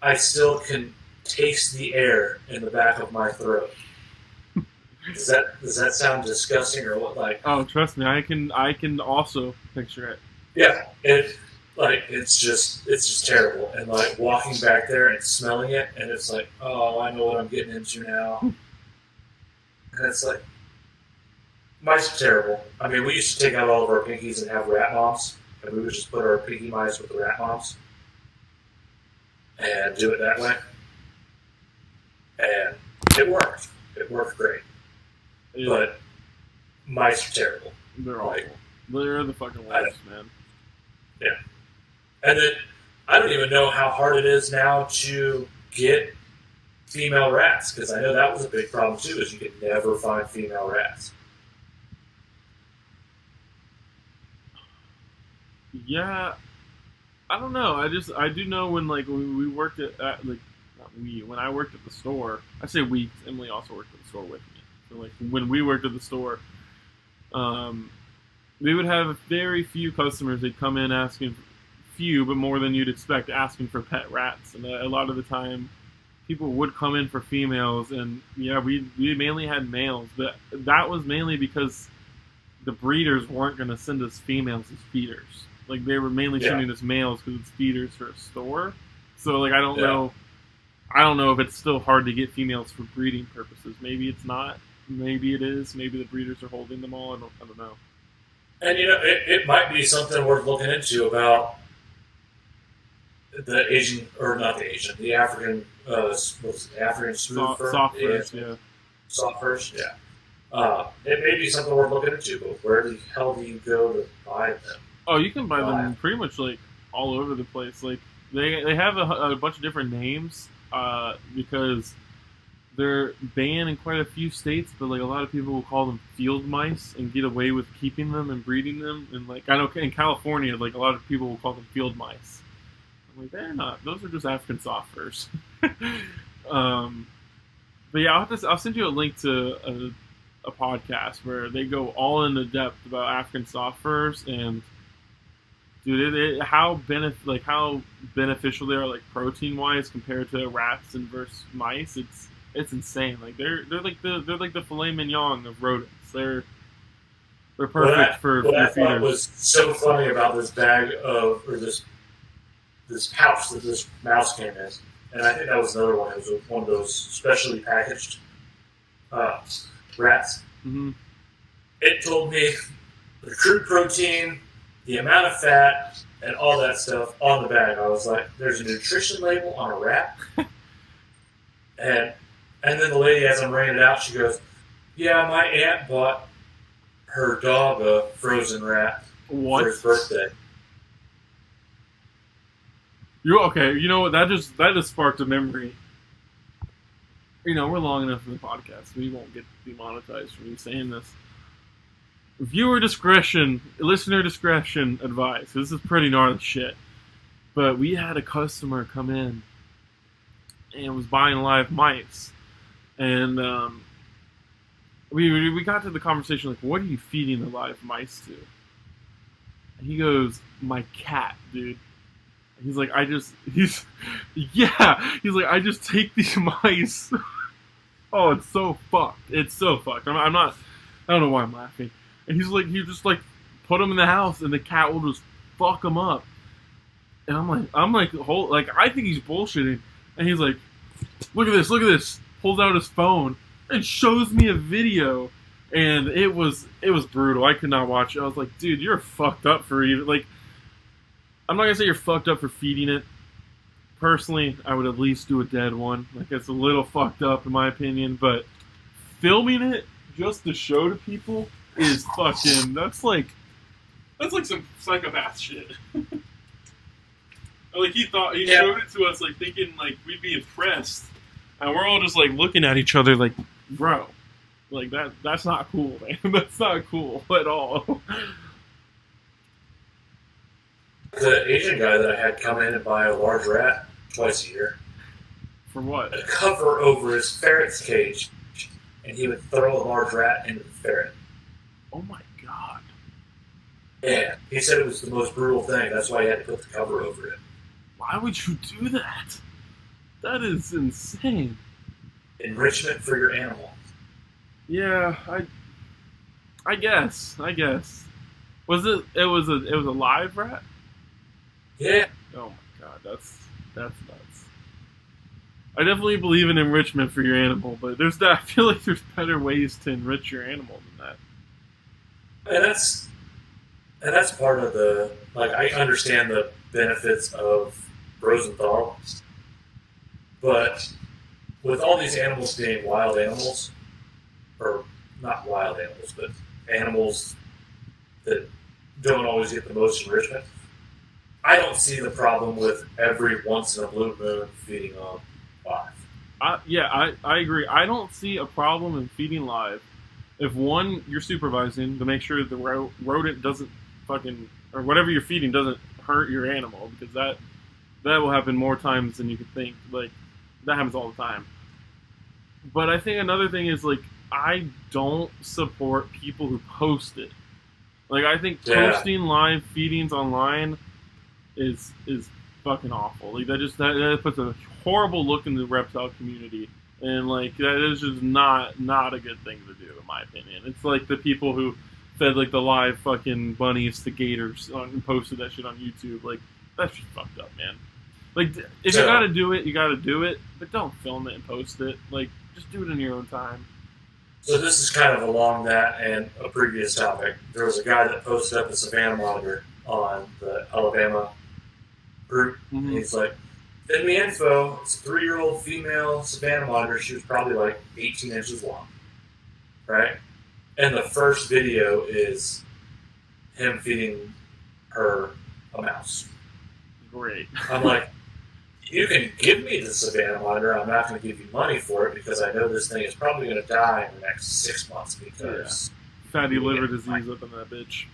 [SPEAKER 1] I still can taste the air in the back of my throat. Does that sound disgusting or what? Like,
[SPEAKER 2] oh, trust me, I can also picture it.
[SPEAKER 1] Yeah, it's just terrible. And like walking back there and smelling it, and it's like, oh, I know what I'm getting into now. And it's like, mice are terrible. I mean, we used to take out all of our pinkies and have rat moms, and we would just put our pinky mice with the rat moms. and do it that way. And it worked. It worked great. Yeah. But mice are terrible.
[SPEAKER 2] They're awful. They're the fucking worst, man.
[SPEAKER 1] Yeah. And then I don't even know how hard it is now to get female rats, because I know that was a big problem too, is you could never find female rats.
[SPEAKER 2] Yeah, I don't know. I do know when we worked when I worked at the store. I say we. Emily also worked at the store with me. So like when we worked at the store, we would have very few customers. They'd come in asking, few, but more than you'd expect, asking for pet rats, and a lot of the time, people would come in for females, and yeah, we mainly had males, but that was mainly because the breeders weren't going to send us females as feeders. Like they were mainly sending us males because it's feeders for a store. So like I don't know if it's still hard to get females for breeding purposes. Maybe it's not. Maybe it is. Maybe the breeders are holding them all. I don't know.
[SPEAKER 1] And it might be something worth looking into about the Asian, or not the Asian, the African, African smooth fur?
[SPEAKER 2] Soft furs, yeah.
[SPEAKER 1] Soft furs, yeah. It may be something worth looking into, but where the hell do you go to buy them?
[SPEAKER 2] Oh, you can buy them pretty much like all over the place. Like they have a bunch of different names because they're banned in quite a few states, but like a lot of people will call them field mice and get away with keeping them and breeding them. And like I know in California, like a lot of people will call them field mice. I'm like, they're not. Those are just African soft furs. But yeah, I'll send you a link to a podcast where they go all into depth about African soft furs, and dude, how beneficial they are, like protein wise, compared to rats and versus mice. It's insane. Like they're like the filet mignon of rodents. They're perfect for feeders.
[SPEAKER 1] What was so funny about this bag of, or this pouch that this mouse came in, and I think that was another one. It was one of those specially packaged rats.
[SPEAKER 2] Mm-hmm.
[SPEAKER 1] It told me the crude protein, the amount of fat, and all that stuff on the bag. I was like, there's a nutrition label on a rat? And then the lady, as I'm writing it out, she goes, yeah, my aunt bought her dog a frozen rat for his birthday.
[SPEAKER 2] Okay, you know what? That just sparked a memory. You know, we're long enough in the podcast. We won't get demonetized for me saying this. Viewer discretion, listener discretion advice. This is pretty gnarly shit. But we had a customer come in and was buying live mice. And we got to the conversation like, what are you feeding the live mice to? And he goes, my cat, dude. He's like, I just take these mice. Oh, it's so fucked. It's so fucked. I don't know why I'm laughing. And he's like, you just like put them in the house and the cat will just fuck them up. And I'm like, I think he's bullshitting. And he's like, look at this. Pulls out his phone and shows me a video. And it was brutal. I could not watch it. I was like, dude, you're fucked up for even, like, I'm not gonna say you're fucked up for feeding it. Personally, I would at least do a dead one. Like, it's a little fucked up in my opinion, but filming it just to show to people is fucking, that's like some psychopath shit. Like, he showed it to us like thinking like we'd be impressed, and we're all just like looking at each other like, bro, like that's not cool, man. That's not cool at all.
[SPEAKER 1] The Asian guy that I had come in and buy a large rat twice a year.
[SPEAKER 2] For what?
[SPEAKER 1] A cover over his ferret's cage, and he would throw a large rat into the ferret.
[SPEAKER 2] Oh my god.
[SPEAKER 1] Yeah, he said it was the most brutal thing. That's why he had to put the cover over it.
[SPEAKER 2] Why would you do that? That is insane.
[SPEAKER 1] Enrichment for your animal.
[SPEAKER 2] Yeah, I guess. Was it was a live rat?
[SPEAKER 1] Yeah.
[SPEAKER 2] Oh my god, that's nuts. I definitely believe in enrichment for your animal, but I feel like there's better ways to enrich your animal than that.
[SPEAKER 1] And that's part of the, like, I understand the benefits of frozen thaw, But with all these animals being wild animals, or not wild animals, but animals that don't always get the most enrichment, I don't see the problem with every once in a blue moon feeding them live.
[SPEAKER 2] I agree. I don't see a problem in feeding live if one, you're supervising to make sure the rodent doesn't fucking, or whatever you're feeding doesn't hurt your animal, because that will happen more times than you could think. Like, that happens all the time. But I think another thing is, like, I don't support people who post it. Like, I think posting live feedings online is fucking awful. Like, that puts a horrible look in the reptile community, and like that is just not a good thing to do, in my opinion. It's like the people who fed like the live fucking bunnies to gators and posted that shit on YouTube. Like, that's just fucked up, man. Like, if you gotta do it, you gotta do it, but don't film it and post it. Like, just do it in your own time.
[SPEAKER 1] So this is kind of along that and a previous topic. There was a guy that posted up a savannah monitor on the Alabama group, and he's like, send me info. It's a 3-year-old female savannah monitor. She was probably like 18 inches long, right? And the first video is him feeding her a mouse.
[SPEAKER 2] Great.
[SPEAKER 1] I'm like, you can give me the savannah monitor. I'm not going to give you money for it because I know this thing is probably going to die in the next 6 months because
[SPEAKER 2] fatty liver disease up in that bitch.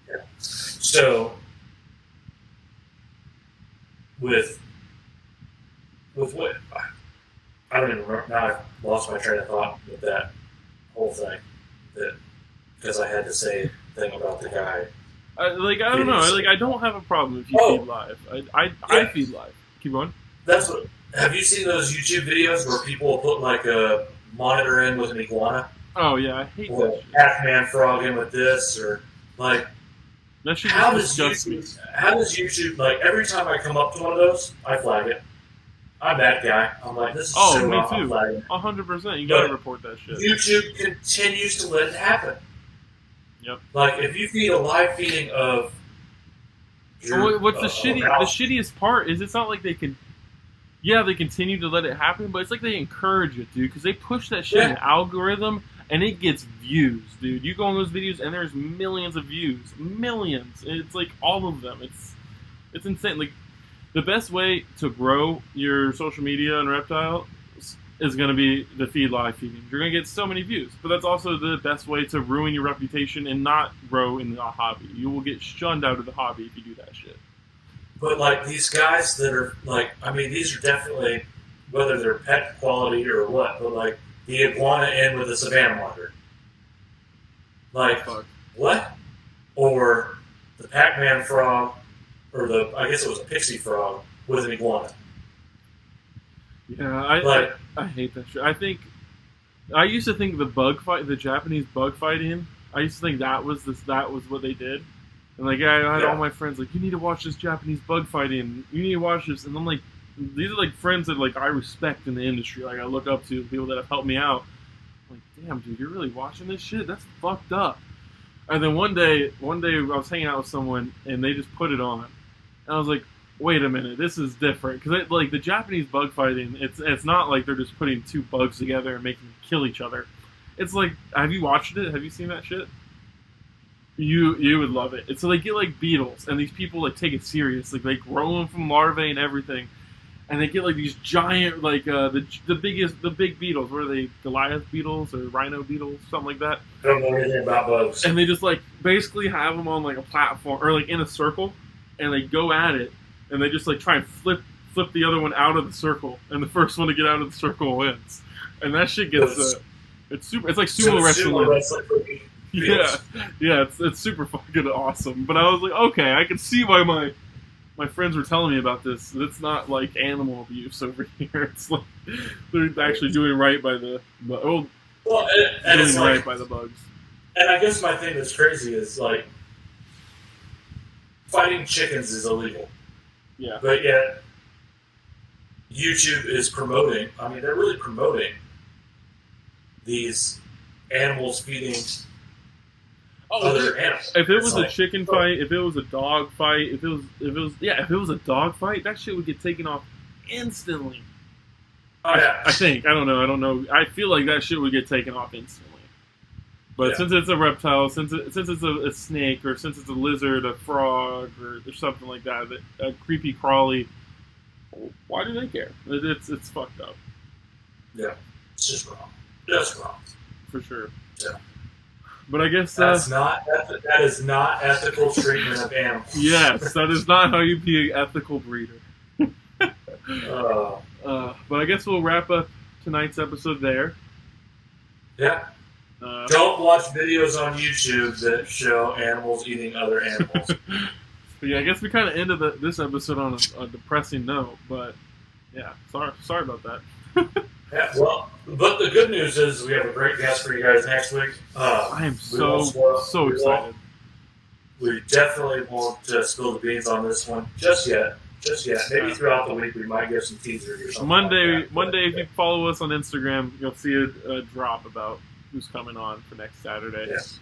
[SPEAKER 1] Yeah. So with what, I don't even remember, now I've lost my train of thought with that whole thing, that because I had to say a thing about the guy.
[SPEAKER 2] I don't know. Like, I don't have a problem if you feed live. I feed live. Keep going.
[SPEAKER 1] That's what. Have you seen those YouTube videos where people will put like a monitor in with an iguana?
[SPEAKER 2] Oh yeah, I hate
[SPEAKER 1] or
[SPEAKER 2] that shit.
[SPEAKER 1] Pac-Man frog in with this, or like.
[SPEAKER 2] That shit
[SPEAKER 1] How
[SPEAKER 2] just disgusts me.
[SPEAKER 1] How does YouTube, like, every time I come up to one of those, I flag it. I'm that guy. I'm like, this is so
[SPEAKER 2] me
[SPEAKER 1] wrong.
[SPEAKER 2] too. 100%. You gotta report that shit.
[SPEAKER 1] YouTube continues to let it happen.
[SPEAKER 2] Yep.
[SPEAKER 1] Like, if you feed a live feeding of
[SPEAKER 2] what's the shittiest part is it's not like they can. Yeah, they continue to let it happen, but it's like they encourage it, dude, because they push that shit in the algorithm and it gets views, dude. You go on those videos and there's millions of views, millions. It's like all of them. It's insane. Like, the best way to grow your social media and Reptile is going to be the feed live feeding. You're going to get so many views, but that's also the best way to ruin your reputation and not grow in the hobby. You will get shunned out of the hobby if you do that shit.
[SPEAKER 1] But, like, these guys that are, like, I mean, these are definitely, whether they're pet quality or what, but, like, the iguana in with the savannah monitor. Like, what? Or the Pac-Man frog, or I guess it was a pixie frog with an iguana.
[SPEAKER 2] Yeah, I hate that shit. I used to think the Japanese bug fighting, I used to think that was what they did. And like, I had all my friends like, you need to watch this Japanese bug fighting. You need to watch this. And I'm like, these are like friends that like I respect in the industry. Like, I look up to people that have helped me out. I'm like, damn, dude, you're really watching this shit? That's fucked up. And then one day I was hanging out with someone and they just put it on, and I was like, wait a minute, this is different. Because like the Japanese bug fighting, it's not like they're just putting two bugs together and making them kill each other. It's like, have you watched it? Have you seen that shit? You would love it. It's so they get like beetles, and these people like take it serious. Like, they grow them from larvae and everything, and they get like these giant like the big beetles. What are they? Goliath beetles or rhino beetles, something like that.
[SPEAKER 1] I don't know anything about bugs.
[SPEAKER 2] And they just like basically have them on like a platform or like in a circle, and they go at it, and they just like try and flip the other one out of the circle, and the first one to get out of the circle wins. And that shit gets it's super. It's like sumo wrestling. Yeah, it's super fucking awesome. But I was like, okay, I can see why my friends were telling me about this. It's not like animal abuse over here. It's like they're actually doing right by the by the bugs.
[SPEAKER 1] And I guess my thing that's crazy is like fighting chickens is illegal.
[SPEAKER 2] Yeah.
[SPEAKER 1] But yet YouTube is promoting. I mean, they're really promoting these animals feeding. Other animals.
[SPEAKER 2] If it was a chicken fight, if it was a dog fight, if it was a dog fight, that shit would get taken off instantly.
[SPEAKER 1] Yeah.
[SPEAKER 2] I think. I don't know. I feel like that shit would get taken off instantly. But since it's a reptile, since it's a snake, or since it's a lizard, a frog, or something like that, a creepy crawly, why do they care? It's fucked up.
[SPEAKER 1] Yeah. It's just wrong. Just wrong.
[SPEAKER 2] For sure.
[SPEAKER 1] Yeah.
[SPEAKER 2] But I guess
[SPEAKER 1] that is not ethical treatment of animals.
[SPEAKER 2] Yes, that is not how you be an ethical breeder. But I guess we'll wrap up tonight's episode there.
[SPEAKER 1] Yeah. Don't watch videos on YouTube that show animals eating other animals.
[SPEAKER 2] But yeah, I guess we kind of ended this episode on a depressing note. But yeah, sorry about that.
[SPEAKER 1] Yeah, well, but the good news is we have a great guest for you guys next week.
[SPEAKER 2] I am so excited.
[SPEAKER 1] We definitely won't spill the beans on this one just yet. Maybe throughout the week we might get some teasers or something.
[SPEAKER 2] Monday, if you follow us on Instagram, you'll see a drop about who's coming on for next Saturday.
[SPEAKER 1] Yes.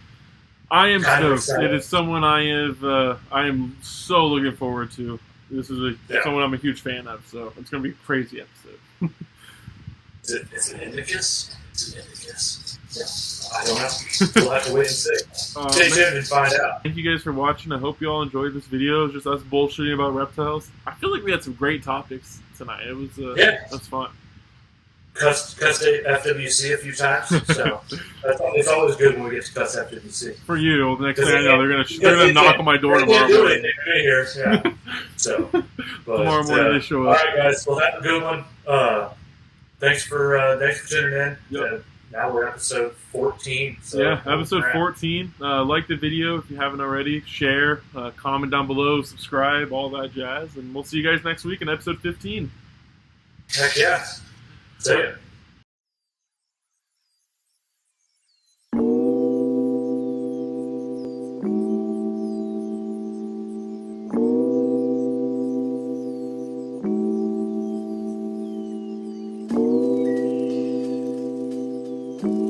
[SPEAKER 2] I am stoked. It is someone I am so looking forward to. This is someone I'm a huge fan of, so it's going to be a crazy episode.
[SPEAKER 1] Is it Indicus? Yeah. I don't know. We'll have to wait and see. Stay tuned and find out.
[SPEAKER 2] Thank you guys for watching. I hope you all enjoyed this video. It's just us bullshitting about reptiles. I feel like we had some great topics tonight. It was it was fun.
[SPEAKER 1] Cussed FWC a few times, so it's always good when we get to cuss FWC.
[SPEAKER 2] For you, the next thing I know, they're gonna knock on my door tomorrow morning.
[SPEAKER 1] Here, yeah. So
[SPEAKER 2] tomorrow morning they show up.
[SPEAKER 1] All right, guys. Well, have a good one. Thanks for tuning in.
[SPEAKER 2] Yep.
[SPEAKER 1] Now we're episode 14. So
[SPEAKER 2] yeah, episode 14. Like the video if you haven't already. Share, comment down below, subscribe, all that jazz, and we'll see you guys next week in episode 15.
[SPEAKER 1] Heck yeah. See ya.
[SPEAKER 3] Thank you.